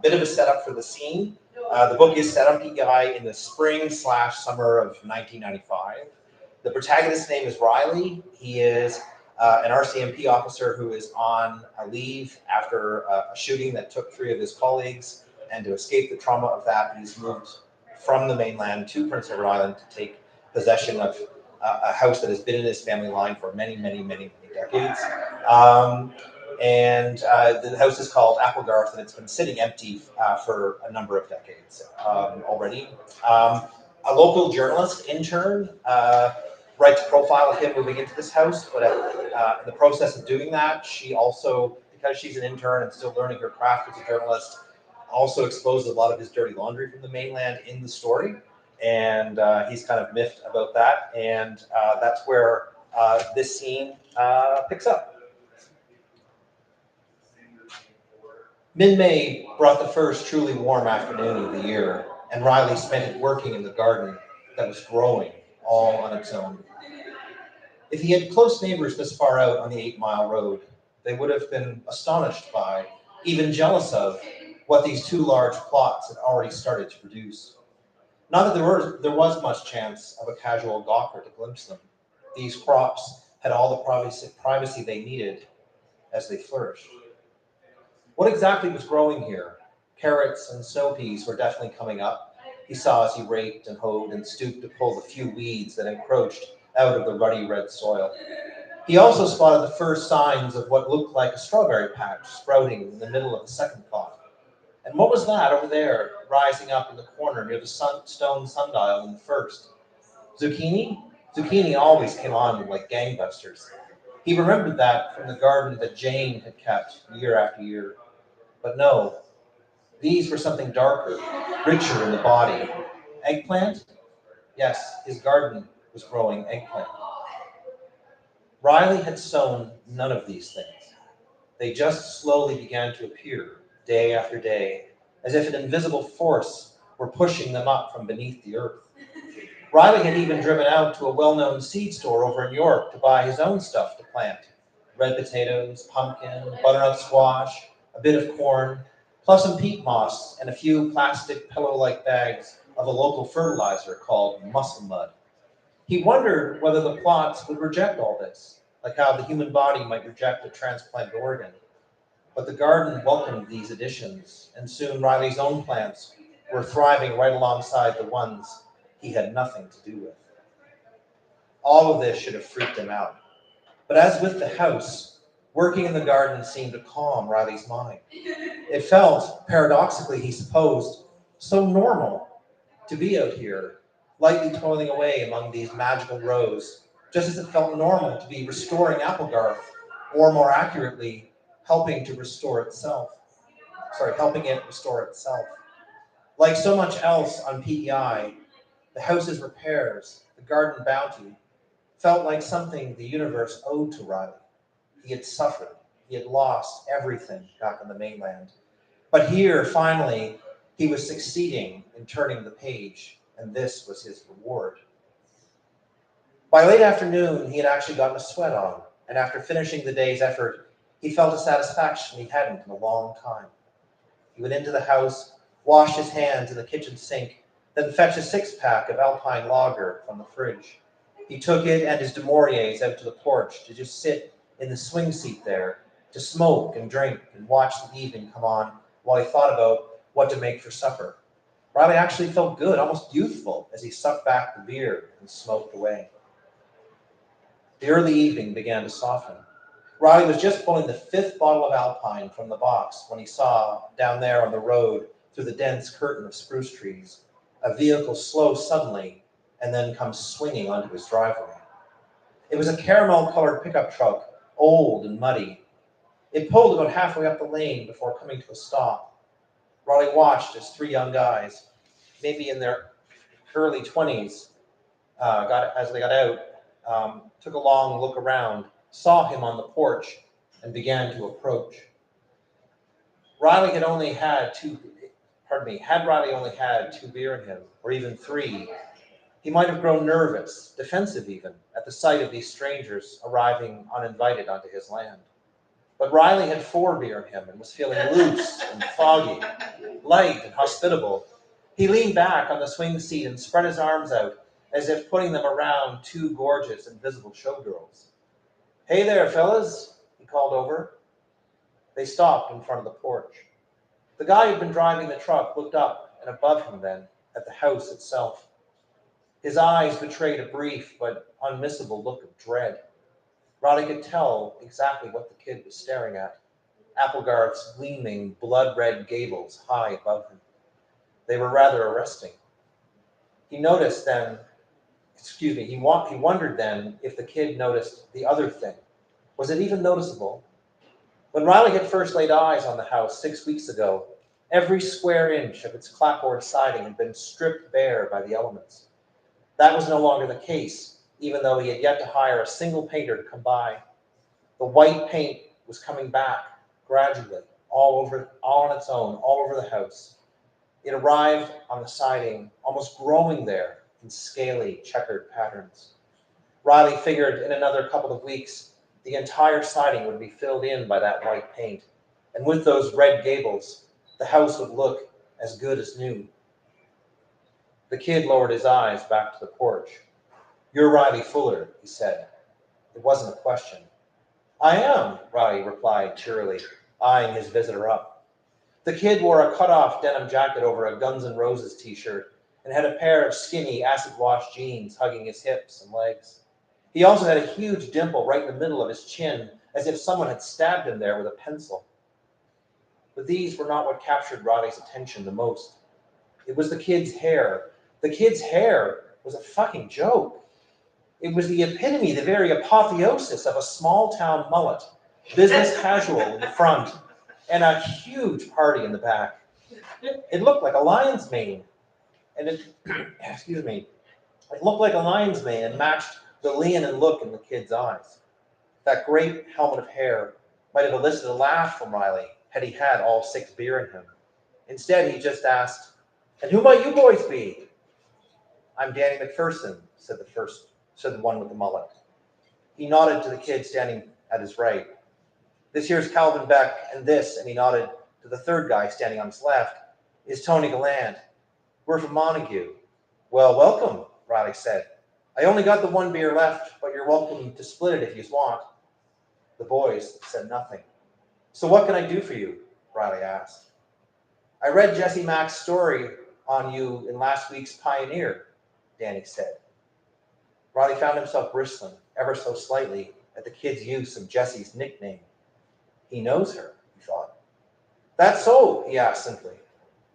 bit of a setup for the scene. The book is set on PEI in the spring/summer of 1995. The protagonist's name is Riley. He is an RCMP officer who is on a leave after a shooting that took 3 of his colleagues, and to escape the trauma of that, he's moved from the mainland to Prince Edward Island to take possession of a house that has been in his family line for many, many, many, many decades. The house is called Applegarth, and it's been sitting empty for a number of decades already. A local journalist intern writes a profile of him moving into this house, but in the process of doing that, she also, because she's an intern and still learning her craft as a journalist, also exposes a lot of his dirty laundry from the mainland in the story, and he's kind of miffed about that, and that's where this scene picks up. Mid-May brought the first truly warm afternoon of the year, and Riley spent it working in the garden that was growing all on its own. If he had close neighbors this far out on the 8-mile road, they would have been astonished by, even jealous of, what these 2 large plots had already started to produce. Not that there was much chance of a casual gawker to glimpse them. These crops had all the privacy they needed as they flourished. What exactly was growing here? Carrots and snow peas were definitely coming up. He saw as he raked and hoed and stooped to pull the few weeds that encroached out of the ruddy red soil. He also spotted the first signs of what looked like a strawberry patch sprouting in the middle of the second plot. And what was that over there, rising up in the corner near the stone sundial in the first? Zucchini? Zucchini always came on like gangbusters. He remembered that from the garden that Jane had kept year after year. But no, these were something darker, richer in the body. Eggplant? Yes, his garden was growing eggplant. Riley had sown none of these things. They just slowly began to appear, day after day, as if an invisible force were pushing them up from beneath the earth. Riley had even driven out to a well-known seed store over in York to buy his own stuff to plant. Red potatoes, pumpkin, butternut squash, a bit of corn, plus some peat moss and a few plastic pillow-like bags of a local fertilizer called muscle mud. He wondered whether the plots would reject all this, like how the human body might reject a transplanted organ. But the garden welcomed these additions, and soon Riley's own plants were thriving right alongside the ones he had nothing to do with. All of this should have freaked him out. But as with the house, working in the garden seemed to calm Riley's mind. It felt, paradoxically he supposed, so normal to be out here, lightly toiling away among these magical rows, just as it felt normal to be restoring Applegarth, or more accurately, helping it restore itself. Like so much else on PEI, the house's repairs, the garden bounty, felt like something the universe owed to Riley. He had suffered. He had lost everything back on the mainland. But here, finally, he was succeeding in turning the page, and this was his reward. By late afternoon, he had actually gotten a sweat on, and after finishing the day's effort, he felt a satisfaction he hadn't in a long time. He went into the house, washed his hands in the kitchen sink, then fetched a six-pack of Alpine Lager from the fridge. He took it and his Du Mauriers out to the porch to just sit in the swing seat there, to smoke and drink and watch the evening come on while he thought about what to make for supper. Riley actually felt good, almost youthful, as he sucked back the beer and smoked away. The early evening began to soften. Riley was just pulling the fifth bottle of Alpine from the box when he saw, down there on the road, through the dense curtain of spruce trees, a vehicle slow suddenly and then come swinging onto his driveway. It was a caramel-colored pickup truck, old and muddy. It pulled about halfway up the lane before coming to a stop. Riley watched as three young guys, maybe in their early 20s, as they got out, took a long look around, saw him on the porch, and began to approach. Had Riley only had two beer in him, or even three, he might have grown nervous, defensive even, at the sight of these strangers arriving uninvited onto his land. But Riley had 4 beer in him and was feeling loose and foggy, light and hospitable. He leaned back on the swing seat and spread his arms out, as if putting them around 2 gorgeous, invisible showgirls. "Hey there, fellas," he called over. They stopped in front of the porch. The guy who'd been driving the truck looked up and above him then at the house itself. His eyes betrayed a brief but unmissable look of dread. Riley could tell exactly what the kid was staring at. Applegarth's gleaming, blood-red gables high above him. They were rather arresting. He wondered then if the kid noticed the other thing. Was it even noticeable? When Riley had first laid eyes on the house 6 weeks ago, every square inch of its clapboard siding had been stripped bare by the elements. That was no longer the case, even though he had yet to hire a single painter to come by. The white paint was coming back gradually, all on its own, all over the house. It arrived on the siding, almost growing there in scaly, checkered patterns. Riley figured in another couple of weeks, the entire siding would be filled in by that white paint. And with those red gables, the house would look as good as new. The kid lowered his eyes back to the porch. "You're Riley Fuller," he said. It wasn't a question. "I am," Riley replied cheerily, eyeing his visitor up. The kid wore a cut-off denim jacket over a Guns N' Roses t-shirt and had a pair of skinny, acid-wash jeans hugging his hips and legs. He also had a huge dimple right in the middle of his chin, as if someone had stabbed him there with a pencil. But these were not what captured Riley's attention the most. It was the kid's hair. The kid's hair was a fucking joke. It was the epitome, the very apotheosis of a small-town mullet, business casual in the front, and a huge party in the back. It looked like a lion's mane, and it looked like a lion's mane and matched the leonine look in the kid's eyes. That great helmet of hair might have elicited a laugh from Riley had he had all 6 beer in him. Instead, he just asked, "And who might you boys be?" I'm Danny McPherson, said the one with the mullet. He nodded to the kid standing at his right. This here's Calvin Beck, and this, and he nodded to the third guy standing on his left, is Tony Galland. We're from Montague. Well, welcome, Riley said. I only got the one beer left, but you're welcome to split it if you want. The boys said nothing. So what can I do for you? Riley asked. I read Jesse Mack's story on you in last week's Pioneer, Danny said. Riley found himself bristling, ever so slightly, at the kid's use of Jesse's nickname. He knows her, he thought. That's so, he asked simply.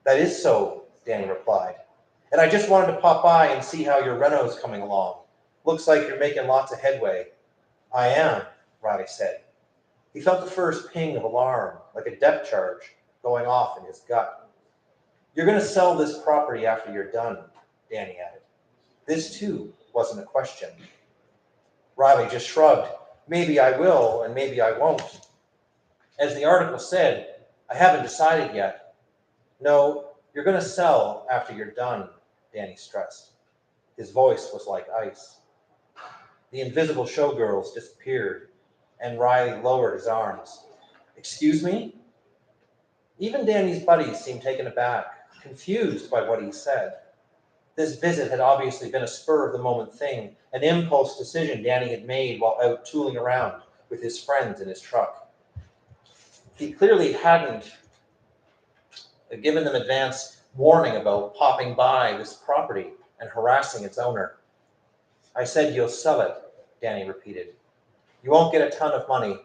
That is so, Danny replied. And I just wanted to pop by and see how your reno's coming along. Looks like you're making lots of headway. I am, Riley said. He felt the first ping of alarm, like a depth charge, going off in his gut. You're going to sell this property after you're done, Danny added. This, too, wasn't a question. Riley just shrugged. Maybe I will, and maybe I won't. As the article said, I haven't decided yet. No, you're going to sell after you're done, Danny stressed. His voice was like ice. The invisible showgirls disappeared, and Riley lowered his arms. Excuse me? Even Danny's buddies seemed taken aback, confused by what he said. This visit had obviously been a spur-of-the-moment thing, an impulse decision Danny had made while out tooling around with his friends in his truck. He clearly hadn't given them advance warning about popping by this property and harassing its owner. I said you'll sell it, Danny repeated. You won't get a ton of money,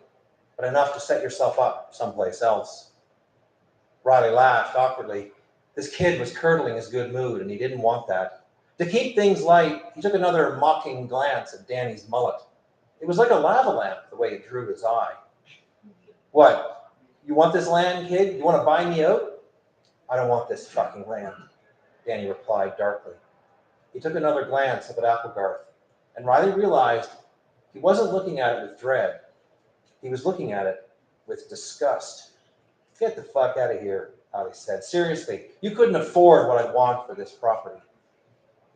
but enough to set yourself up someplace else. Riley laughed awkwardly. This kid was curdling his good mood, and he didn't want that. To keep things light, he took another mocking glance at Danny's mullet. It was like a lava lamp, the way it drew his eye. What? You want this land, kid? You want to buy me out? I don't want this fucking land, Danny replied darkly. He took another glance up at Applegarth, and Riley realized he wasn't looking at it with dread. He was looking at it with disgust. Get the fuck out of here, Riley said. Seriously, you couldn't afford what I want for this property.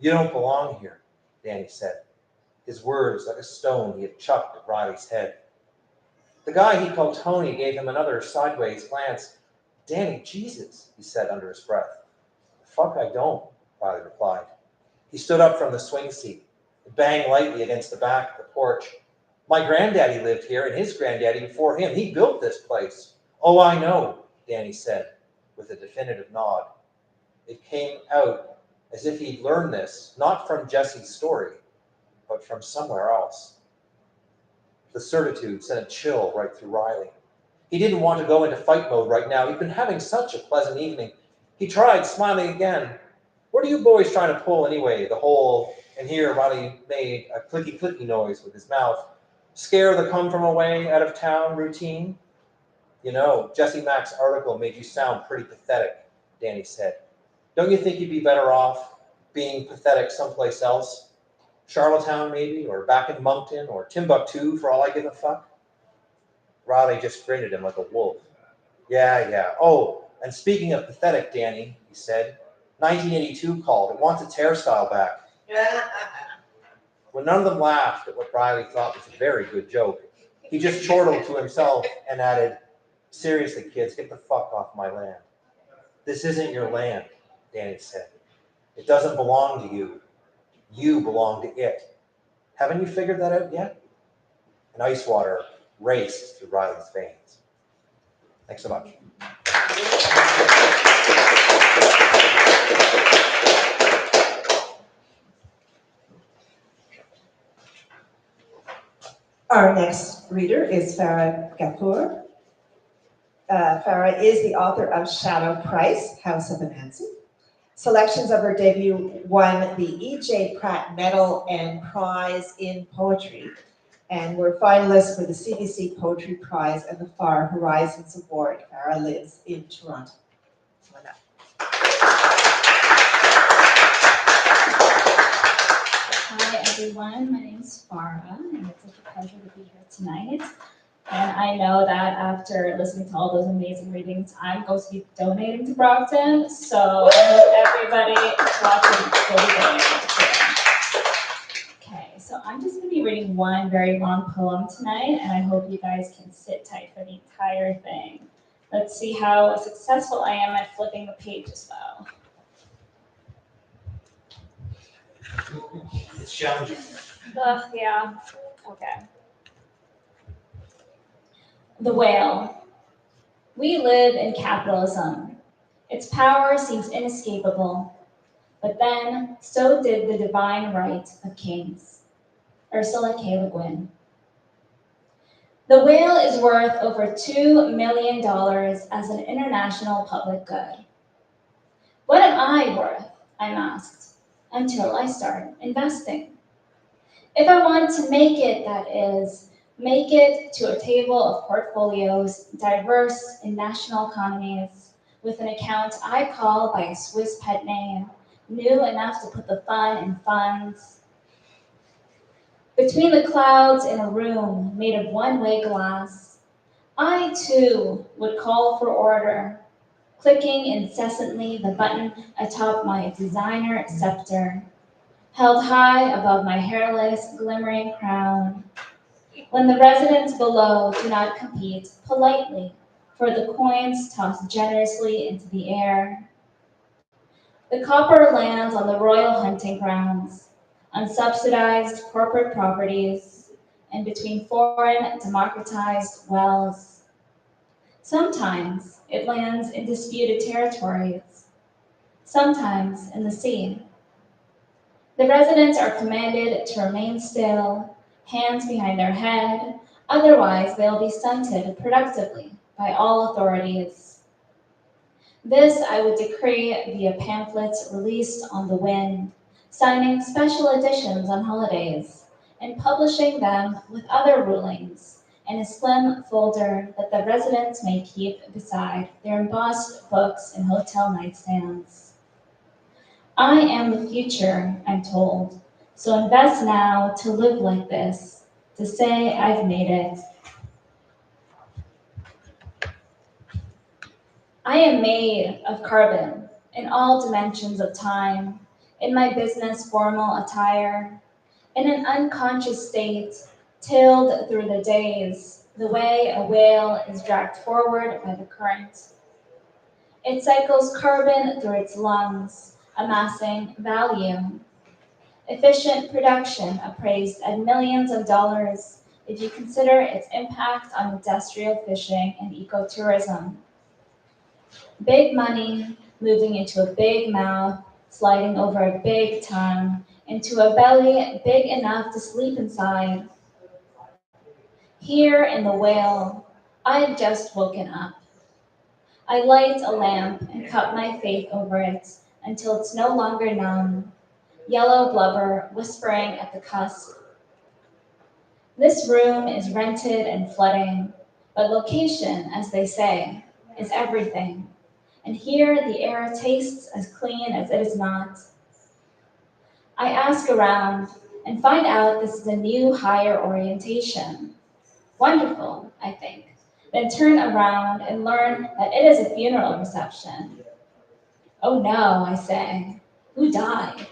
You don't belong here, Danny said, his words like a stone he had chucked at Riley's head. The guy he called Tony gave him another sideways glance. Danny, Jesus, he said under his breath. Fuck, I don't, Riley replied. He stood up from the swing seat, banged lightly against the back of the porch. My granddaddy lived here, and his granddaddy before him. He built this place. Oh, I know, Danny said, with a definitive nod. It came out as if he'd learned this, not from Jesse's story, but from somewhere else. The certitude sent a chill right through Riley. He didn't want to go into fight mode right now. He'd been having such a pleasant evening. He tried, smiling again. What are you boys trying to pull anyway? The whole, and here Riley made a clicky-clicky noise with his mouth. Scare the come-from-away, out-of-town routine? You know, Jesse Mack's article made you sound pretty pathetic, Danny said. Don't you think you'd be better off being pathetic someplace else? Charlottetown, maybe, or back in Moncton, or Timbuktu, for all I give a fuck? Riley just grinned at him like a wolf. Yeah. Oh, and speaking of pathetic, Danny, he said, 1982 called. It wants its hairstyle back. When none of them laughed at what Riley thought was a very good joke, he just chortled to himself and added, seriously, kids, get the fuck off my land. This isn't your land, Danny said. It doesn't belong to you. You belong to it. Haven't you figured that out yet? And ice water raced through Riley's veins. Thanks so much. Our next reader is Farah Kapoor. Farah is the author of Shadow Price, House of Anansi. Selections of her debut won the E.J. Pratt Medal and Prize in Poetry, and were finalists for the CBC Poetry Prize and the Far Horizons Award. Farah lives in Toronto. Hi everyone, my name is Farah, and it's such a pleasure to be here tonight. And I know that after listening to all those amazing readings, I'm going to be donating to Brockton. So I hope everybody watching will be donating too. I'm just gonna be reading one very long poem tonight, and I hope you guys can sit tight for the entire thing. Let's see how successful I am at flipping the pages though. It's challenging. Ugh, yeah. Okay. The whale. We live in capitalism. Its power seems inescapable. But then, so did the divine right of kings. Ursula K. Le Guin. The whale is worth over $2 million as an international public good. What am I worth? I'm asked, until I start investing. If I want to make it, that is, make it to a table of portfolios diverse in national economies, with an account I call by a Swiss pet name, new enough to put the fun in funds. Between the clouds in a room made of one-way glass, I too would call for order, clicking incessantly the button atop my designer scepter, held high above my hairless, glimmering crown. When the residents below do not compete politely for the coins tossed generously into the air. The copper lands on the royal hunting grounds, unsubsidized corporate properties, and between foreign democratized wells. Sometimes it lands in disputed territories, sometimes in the sea. The residents are commanded to remain still, hands behind their head, otherwise they'll be stunted productively by all authorities. This I would decree via pamphlets released on the wind, signing special editions on holidays, and publishing them with other rulings in a slim folder that the residents may keep beside their embossed books and hotel nightstands. I am the future, I'm told, so invest now to live like this, to say I've made it. I am made of carbon in all dimensions of time, in my business formal attire, in an unconscious state, tilled through the days, the way a whale is dragged forward by the current. It cycles carbon through its lungs, amassing value. Efficient production appraised at millions of dollars if you consider its impact on industrial fishing and ecotourism. Big money moving into a big mouth, sliding over a big tongue, into a belly big enough to sleep inside. Here in the whale, I've just woken up. I light a lamp and cup my faith over it until it's no longer numb, yellow blubber whispering at the cusp. This room is rented and flooding, but location, as they say, is everything. And here the air tastes as clean as it is not. I ask around and find out this is a new higher orientation. Wonderful, I think. Then turn around and learn that it is a funeral reception. Oh no, I say. Who died?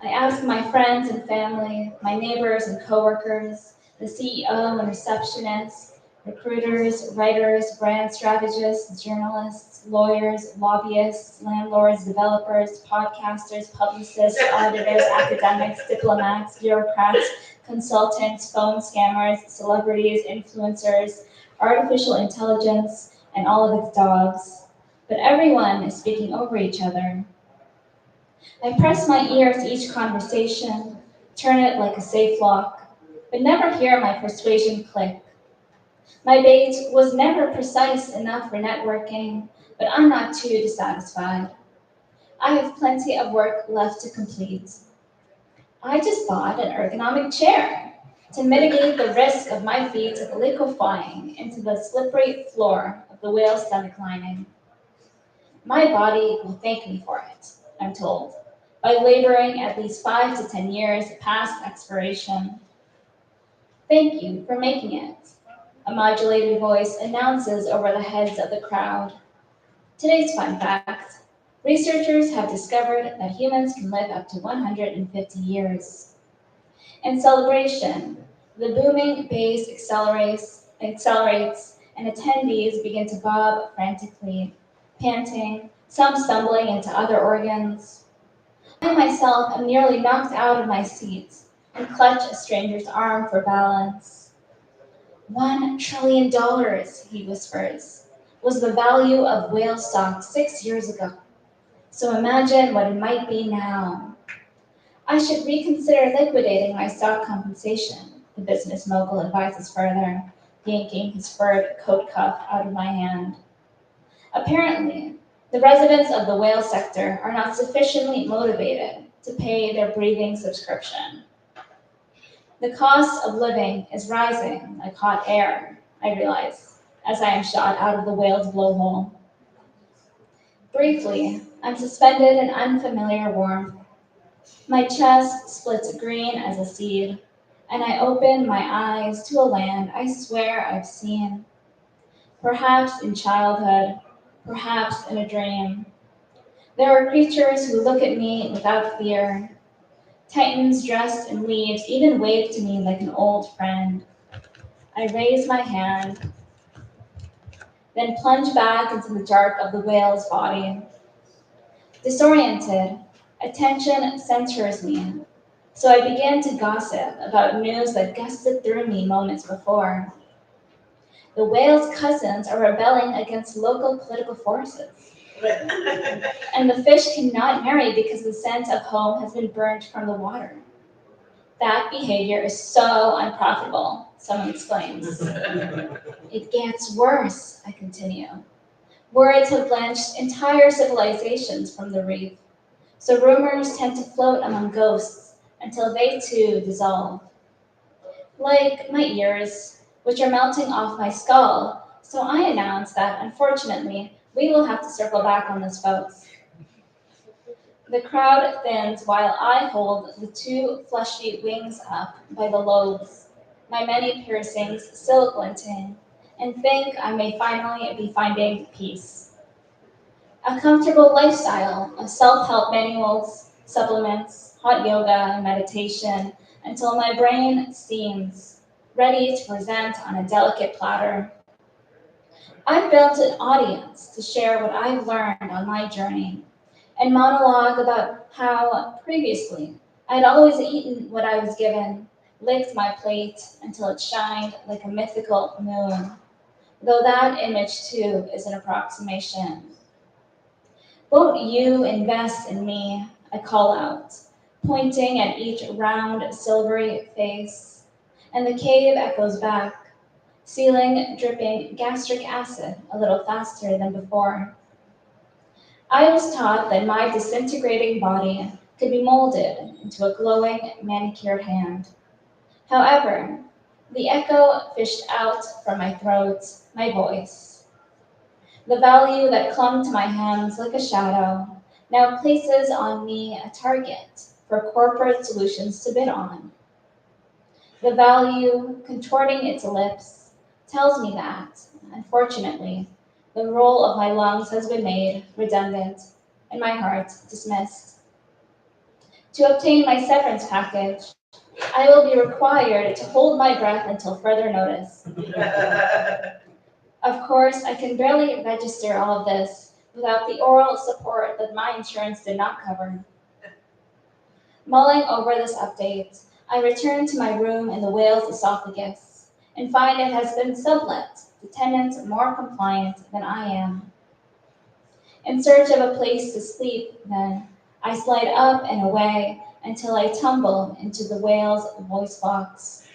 I ask my friends and family, my neighbors and coworkers, the CEO and receptionists, recruiters, writers, brand strategists, journalists, lawyers, lobbyists, landlords, developers, podcasters, publicists, auditors, academics, diplomats, bureaucrats, consultants, phone scammers, celebrities, influencers, artificial intelligence, and all of its dogs. But everyone is speaking over each other. I press my ear to each conversation, turn it like a safe lock, but never hear my persuasion click. My bait was never precise enough for networking, but I'm not too dissatisfied. I have plenty of work left to complete. I just bought an ergonomic chair to mitigate the risk of my feet liquefying into the slippery floor of the whale's stomach lining. My body will thank me for it, I'm told, by laboring at least 5 to 10 years past expiration. Thank you for making it, a modulated voice announces over the heads of the crowd. Today's fun fact: researchers have discovered that humans can live up to 150 years. In celebration, the booming bass accelerates, and attendees begin to bob frantically, panting, some stumbling into other organs. I myself am nearly knocked out of my seat and clutch a stranger's arm for balance. $1 trillion, he whispers, was the value of whale stock 6 years ago. So imagine what it might be now. I should reconsider liquidating my stock compensation, the business mogul advises further, yanking his furred coat cuff out of my hand. Apparently, the residents of the whale sector are not sufficiently motivated to pay their breathing subscription. The cost of living is rising like hot air, I realize, as I am shot out of the whale's blowhole. Briefly, I'm suspended in unfamiliar warmth. My chest splits green as a seed, and I open my eyes to a land I swear I've seen. Perhaps in childhood, perhaps in a dream. There are creatures who look at me without fear. Titans dressed in leaves even wave to me like an old friend. I raise my hand, then plunge back into the dark of the whale's body. Disoriented, attention centers me, so I begin to gossip about news that gusted through me moments before. The whale's cousins are rebelling against local political forces, and the fish cannot marry because the scent of home has been burnt from the water. That behavior is so unprofitable, someone exclaims. It gets worse, I continue. Words have blanched entire civilizations from the reef, so rumors tend to float among ghosts until they too dissolve. Like my ears, which are melting off my skull, so I announce that, unfortunately, we will have to circle back on this, folks. The crowd thins while I hold the two fleshy wings up by the lobes, my many piercings still glinting, and think I may finally be finding peace. A comfortable lifestyle of self-help manuals, supplements, hot yoga, and meditation until my brain steams, ready to present on a delicate platter. I've built an audience to share what I've learned on my journey and monologue about how previously I'd always eaten what I was given, licked my plate until it shined like a mythical moon, though that image too is an approximation. Won't you invest in me? I call out, pointing at each round, silvery face, and the cave echoes back, ceiling dripping gastric acid a little faster than before. I was taught that my disintegrating body could be molded into a glowing, manicured hand. However, the echo fished out from my throat, my voice. The value that clung to my hands like a shadow now places on me a target for corporate solutions to bid on. The value, contorting its lips, tells me that, unfortunately, the role of my lungs has been made redundant and my heart dismissed. To obtain my severance package, I will be required to hold my breath until further notice. Of course, I can barely register all of this without the oral support that my insurance did not cover. Mulling over this update, I return to my room in the whale's esophagus and find it has been sublet to tenants more compliant than I am. In search of a place to sleep, then, I slide up and away until I tumble into the whale's voice box.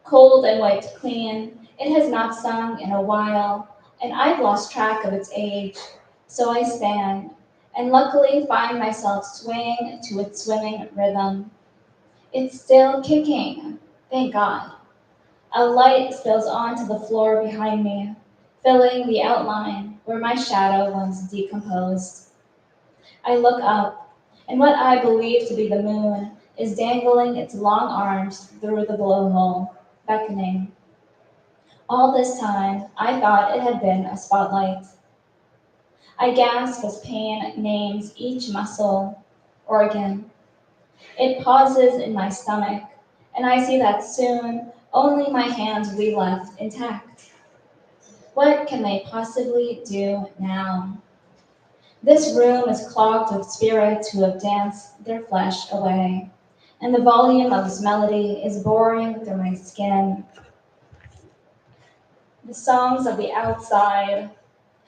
Cold and wiped clean, it has not sung in a while, and I've lost track of its age, so I stand, and luckily find myself swaying to its swimming rhythm. It's still kicking, thank God. A light spills onto the floor behind me, filling the outline where my shadow once decomposed. I look up, and what I believe to be the moon is dangling its long arms through the blowhole, beckoning. All this time, I thought it had been a spotlight. I gasp as pain names each muscle, organ. It pauses in my stomach, and I see that soon only my hands will be left intact. What can they possibly do now? This room is clogged with spirits who have danced their flesh away, and the volume of this melody is boring through my skin. The songs of the outside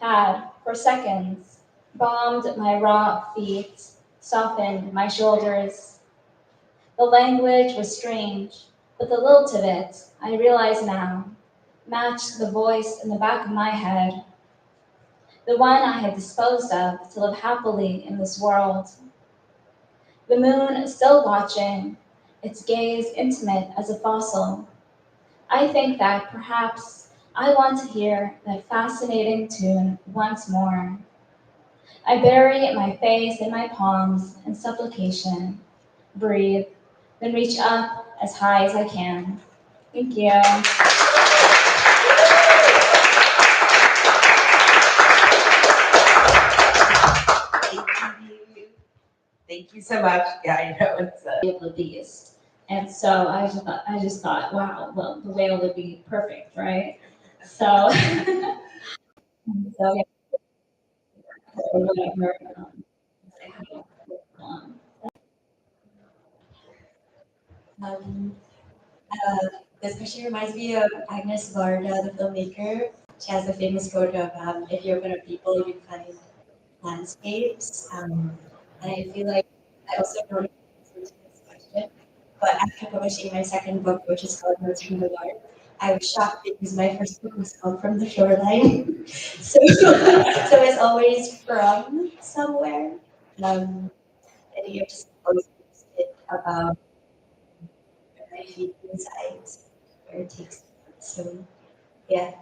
had, for seconds, bombed my raw feet, softened my shoulders. The language was strange, but the lilt of it, I realize now, matched the voice in the back of my head, the one I had disposed of to live happily in this world. The moon still watching, its gaze intimate as a fossil. I think that perhaps I want to hear that fascinating tune once more. I bury my face in my palms in supplication, breathe, then reach up as high as I can. Thank you. Thank you so much. Yeah, I know it's Of these. And so I just thought, wow, well, the whale would be perfect, right? So, so yeah, or whatever. Um, Um, this question reminds me of Agnes Varda, the filmmaker. She has the famous quote of, if you open up people, you find landscapes. And I feel like I also don't know the answer to this question, but after publishing my second book, which is called Notes from the Water, I was shocked because my first book was called From the Shoreline. So it's always from somewhere. And you're just always bit about my feet inside where it takes me. So yeah.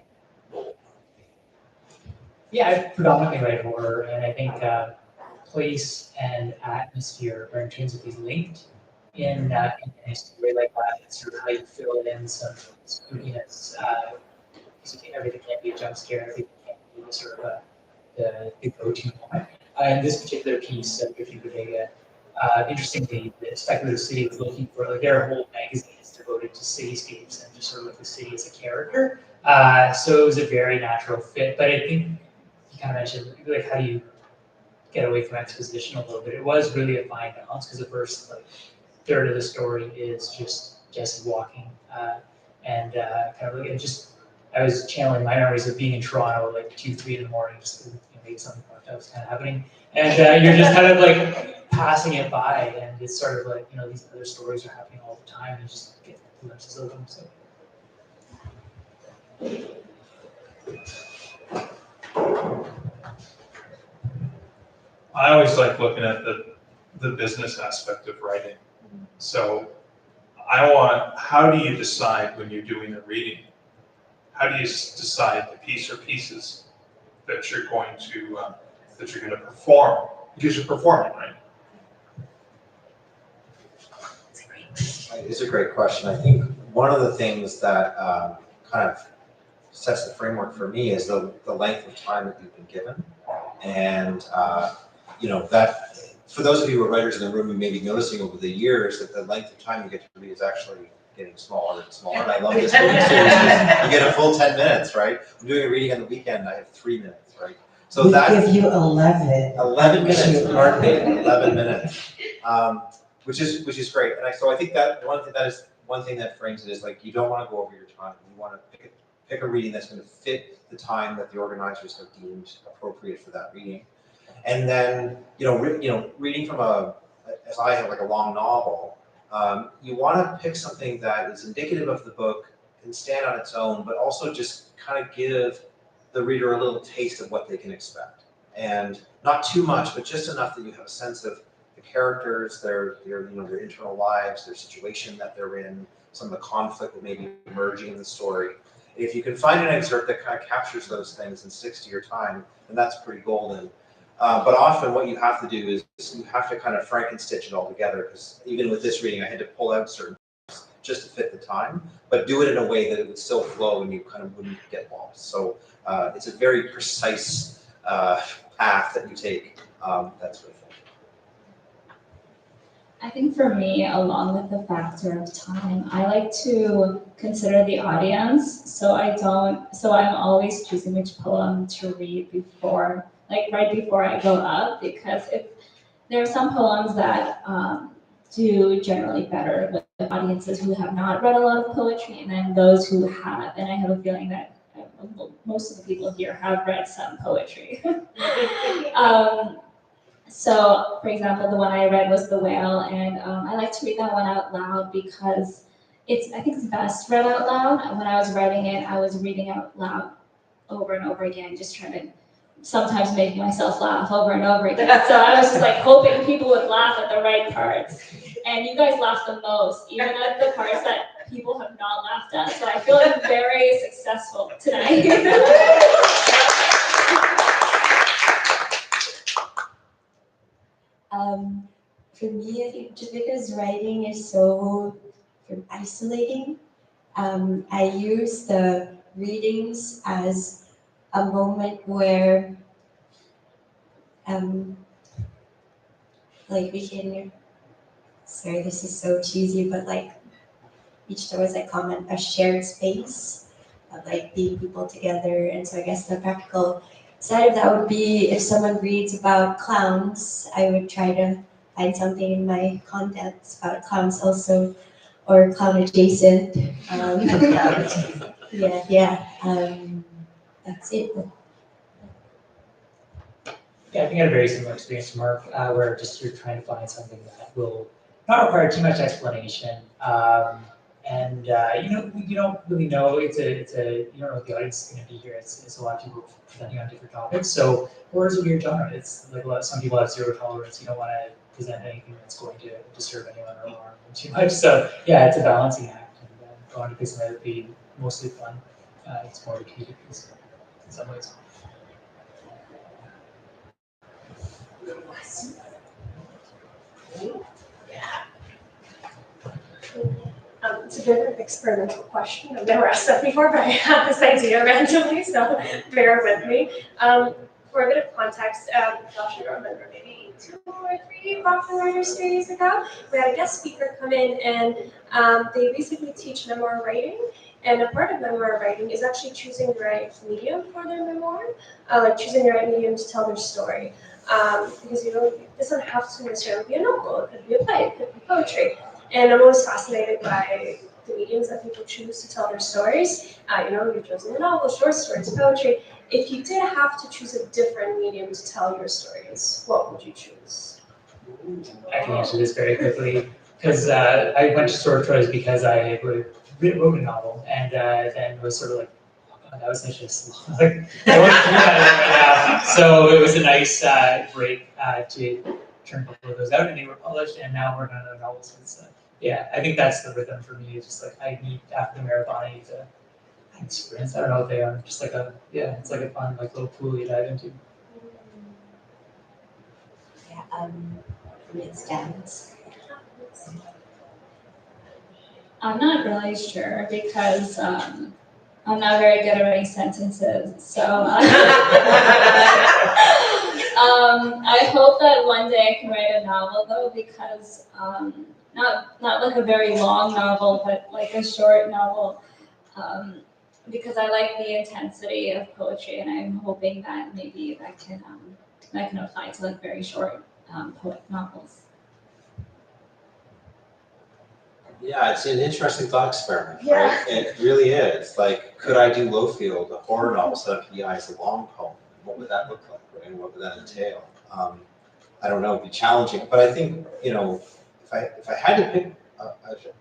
Yeah, I predominantly write horror, and I think place and atmosphere are intrinsically linked in a story like that. It's sort of how you fill in some spookiness. Because everything can't be a jump scare, everything can't be sort of the go-to moment. In this particular piece of Drifting Bodega, interestingly, the Speculative City was looking for, like, their whole magazine is devoted to cityscapes and just sort of like the city as a character. So it was a very natural fit. But I think you kind of mentioned, like, how do you get away from exposition a little bit? It was really a fine balance because the first, like, third of the story is just Jesse walking, and kind of like, it just, I was channeling my memories of being in Toronto at like 2, 3 in the morning, just maybe something like that was kind of happening, and you're just kind of like passing it by, and it's sort of like, these other stories are happening all the time, and you just get glimpses of them. So. I always like looking at the business aspect of writing. So how do you decide when you're doing a reading? How do you decide the piece or pieces that you're going to perform? Because you're performing, right? It's a great question. I think one of the things that kind of sets the framework for me is the length of time that you've been given. And, that for those of you who are writers in the room, you may be noticing over the years that the length of time you get to read is actually getting smaller and smaller. And I love this book series because you get a full 10 minutes, right? I'm doing a reading on the weekend, I have 3 minutes, right? So that give you 11. 11 minutes, pardon me, 11 minutes, which is great. And I think that is one thing that frames it is, like, you don't want to go over your time. You want to pick a reading that's going to fit the time that the organizers have deemed appropriate for that reading. And then, reading from as I have, like, a long novel, you want to pick something that is indicative of the book, can stand on its own, but also just kind of give the reader a little taste of what they can expect. And not too much, but just enough that you have a sense of the characters, their internal lives, their situation that they're in, some of the conflict that may be emerging in the story. If you can find an excerpt that kind of captures those things and sticks to your time, then that's pretty golden. But often what you have to do is you have to kind of Frankenstitch it all together, because even with this reading, I had to pull out certain parts just to fit the time, but do it in a way that it would still flow and you kind of wouldn't get lost. So it's a very precise path that you take. That's what I think. I think for me, along with the factor of time, I like to consider the audience. So I'm always choosing which poem to read before, like right before I go up, because if there are some poems that do generally better with audiences who have not read a lot of poetry, and then those who have. And I have a feeling that most of the people here have read some poetry. So, for example, the one I read was The Whale, and I like to read that one out loud because I think it's best read out loud. When I was writing it, I was reading out loud over and over again, just trying to sometimes make myself laugh over and over again. So I was just like hoping people would laugh at the right parts. And you guys laughed the most, even at the parts that people have not laughed at. So I feel like I'm very successful tonight. For me, I think just because writing is so isolating, I use the readings as a moment where, like we can, sorry, this is so cheesy, but like each there was a comment, a shared space of like being people together. And so I guess the practical side of that would be if someone reads about clowns, I would try to find something in my contents about clowns also, or clown adjacent. That's it. Yeah, I think I had a very similar experience to Mark, where just you're trying to find something that will not require too much explanation. You don't really know, you don't know what the audience is going to be here. It's a lot of people presenting on different topics. So horror is a weird genre. It's like some people have zero tolerance. You don't want to present anything that's going to disturb anyone or alarm them too much. So yeah, it's a balancing act. And going to pick something that would be mostly fun. It's more of a comedic piece in some ways. It's a bit of an experimental question. I've never asked that before, but I have this idea randomly, so bear with me. For a bit of context, Josh, I remember maybe 2 or 3 Brockton Writer Series ago, we had a guest speaker come in and they basically teach memoir writing. And a part of memoir writing is actually choosing the right medium for their memoir, like choosing the right medium to tell their story. Because it doesn't have to necessarily be a novel, it could be a play, it could be poetry. And I'm always fascinated by the mediums that people choose to tell their stories. You've chosen a novel, short stories, poetry. If you did have to choose a different medium to tell your stories, what would you choose? I can answer this very quickly because I went to short stories because I wrote a novel and then was sort of like, oh God, that was such a slow. Like, I wasn't doing that right now. So it was a nice break to turn a couple of those out, and they were published, and now we're on another novel. So it's, I think that's the rhythm for me. It's just like I need after the marathon, I need to experience. I don't know what they are. Just like it's like a fun like little pool you dive into. Yeah, for me it's dance. I'm not really sure because I'm not very good at writing sentences. So I hope that one day I can write a novel though, because not like a very long novel, but like a short novel. Because I like the intensity of poetry, and I'm hoping that maybe that can apply to like very short poet novels. Yeah, it's an interesting thought experiment, Yeah. right? It really is. Like, could I do Lowfield, a horror novel set up PI as a long poem? What would that look like, right? And what would that entail? I don't know, it'd be challenging. But I think, if I had to pick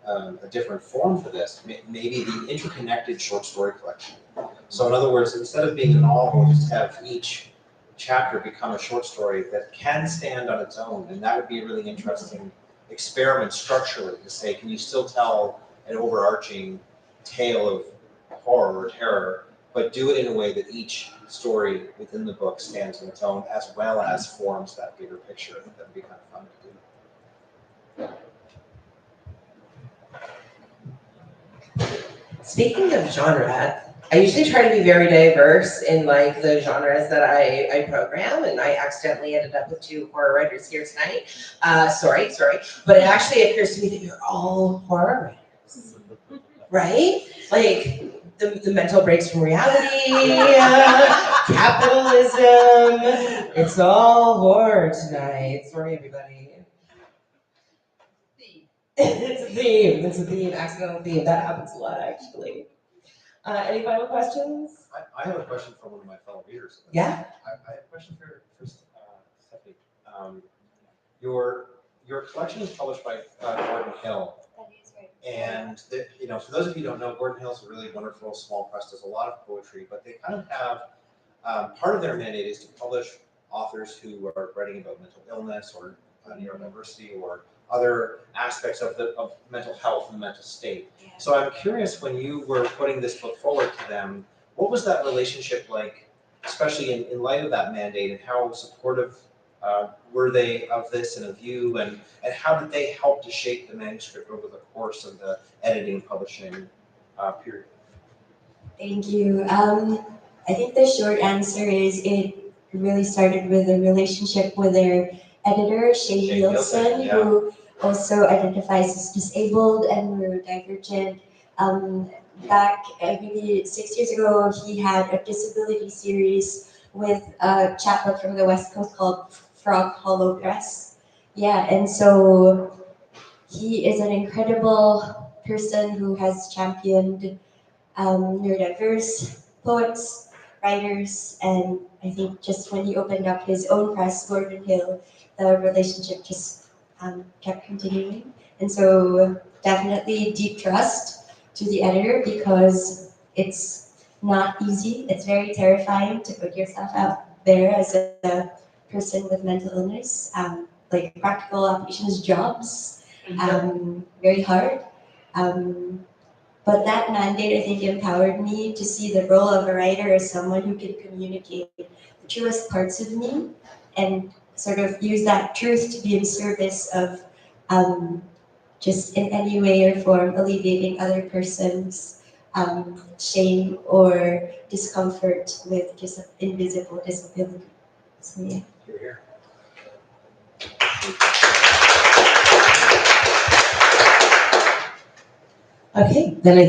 a different form for this, maybe the interconnected short story collection. So in other words, instead of being a novel, just have each chapter become a short story that can stand on its own. And that would be a really interesting experiment structurally to say, can you still tell an overarching tale of horror or terror, but do it in a way that each story within the book stands on its own, as well as forms that bigger picture. I think that'd be kind of fun to do. Speaking of genre, I usually try to be very diverse in like the genres that I program, and I accidentally ended up with 2 horror writers here tonight. Sorry, but it actually occurs to me that you're all horror writers, right? Like the mental breaks from reality, capitalism. It's all horror tonight. Sorry, everybody. It's a theme, accidental theme. That happens a lot, actually. Any final questions? I have a question from one of my fellow readers. Yeah. I have a question for Stephanie. Your collection is published by Gordon Hill. That is right. And for those of you who don't know, Gordon Hill is a really wonderful small press, does a lot of poetry, but they kind of have, part of their mandate is to publish authors who are writing about mental illness or neurodiversity or other aspects of mental health and the mental state. So I'm curious, when you were putting this book forward to them, what was that relationship like, especially in light of that mandate, and how supportive were they of this and of you, and how did they help to shape the manuscript over the course of the editing and publishing period? Thank you. I think the short answer is it really started with a relationship with their editor, Shane Nielsen, yeah. who also identifies as disabled and neurodivergent. Back maybe 6 years ago, he had a disability series with a chapbook from the West Coast called Frog Hollow Press. Yeah, and so he is an incredible person who has championed neurodiverse poets, writers, and I think just when he opened up his own press, Gordon Hill, the relationship just kept continuing. And so definitely deep trust to the editor, because it's not easy. It's very terrifying to put yourself out there as a person with mental illness, like practical applications, jobs, very hard. But that mandate, I think, empowered me to see the role of a writer as someone who can communicate the truest parts of me and sort of use that truth to be in service of just in any way or form alleviating other person's shame or discomfort with just an invisible disability. So yeah. You're here. Okay, then I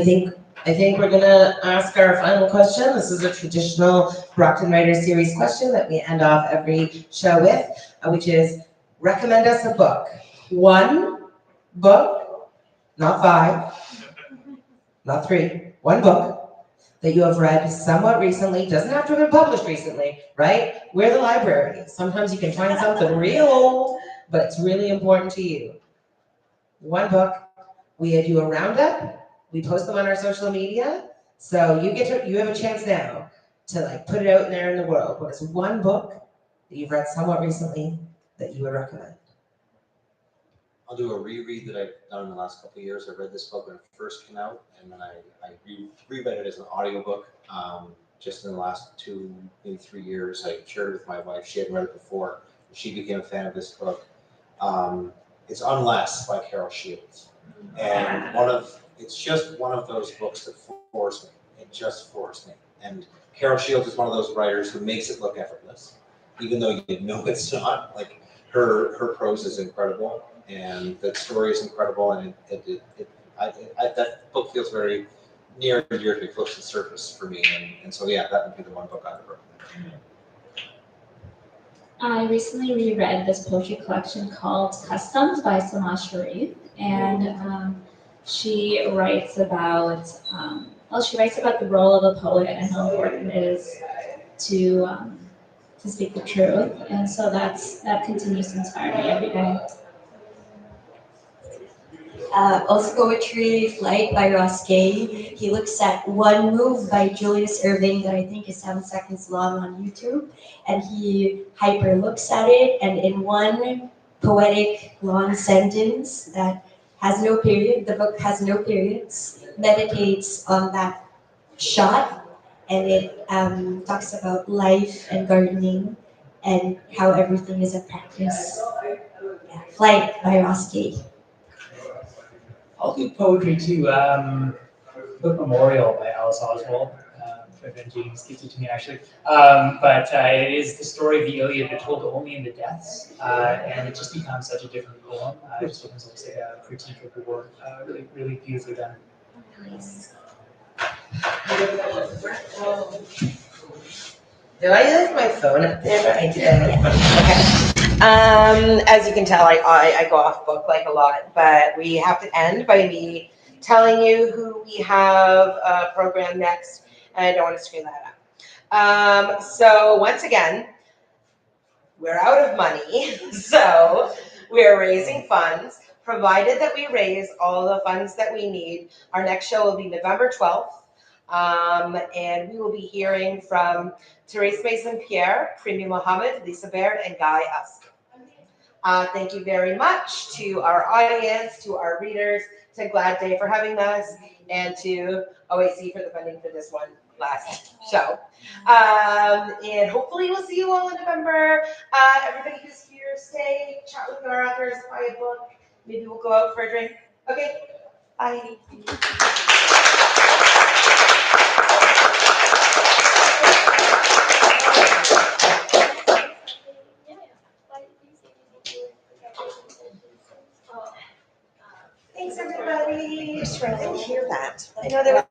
think we're gonna ask our final question. This is a traditional Brockton Writers Series question that we end off every show with, which is recommend us a book. One book, not 5, not 3, one book that you have read somewhat recently, doesn't have to have been published recently, right? We're the library. Sometimes you can find something real old, but it's really important to you. One book. We do a roundup. We post them on our social media. So you have a chance now to like put it out there in the world. What is one book that you've read somewhat recently that you would recommend? I'll do a reread that I've done in the last couple of years. I read this book when it first came out, and then I reread it as an audiobook just in the last 2, maybe 3 years. I shared it with my wife. She hadn't read it before. She became a fan of this book. It's Unless by Carol Shields. And it's just one of those books that forced me. It just forced me. And Carol Shields is one of those writers who makes it look effortless, even though you know it's not. Like her prose is incredible, and the story is incredible, and that book feels very near and dear to me, close to the surface for me. And so yeah, that would be the one book I would recommend. I recently reread this poetry collection called Customs by Samaj Sharif, and she writes about the role of a poet and how important it is to speak the truth, and so that continues to inspire me every day. Also poetry, Flight by Ross Gay. He looks at one move by Julius Erving that I think is 7 seconds long on YouTube, and he hyper looks at it, and in one poetic long sentence that has no period, the book has no periods, meditates on that shot, and it talks about life and gardening and how everything is a practice. Yeah, Flight by Ross Gay. I'll do poetry too. Book Memorial by Alice Oswald. but then James gives it to me actually. But it is the story of the Iliad, but told only in the deaths, and it just becomes such a different poem. It just becomes almost like a critique of war. Really, really beautifully done. Did I leave my phone up there? I did. Okay. As you can tell, I go off book like a lot, but we have to end by me telling you who we have a program next, and I don't want to screw that up. So once again, we're out of money, so we're raising funds. Provided that we raise all the funds that we need, our next show will be November 12th. And we will be hearing from Therese Mason-Pierre, Primi Mohammed, Lisa Baird, and Guy Usk. Thank you very much to our audience, to our readers, to Glad Day for having us, and to OAC for the funding for this one last show. And hopefully we'll see you all in November. Everybody who's here, stay, chat with our authors, buy a book. Maybe we'll go out for a drink. Okay, bye. Thanks, everybody. I didn't hear that. I know there was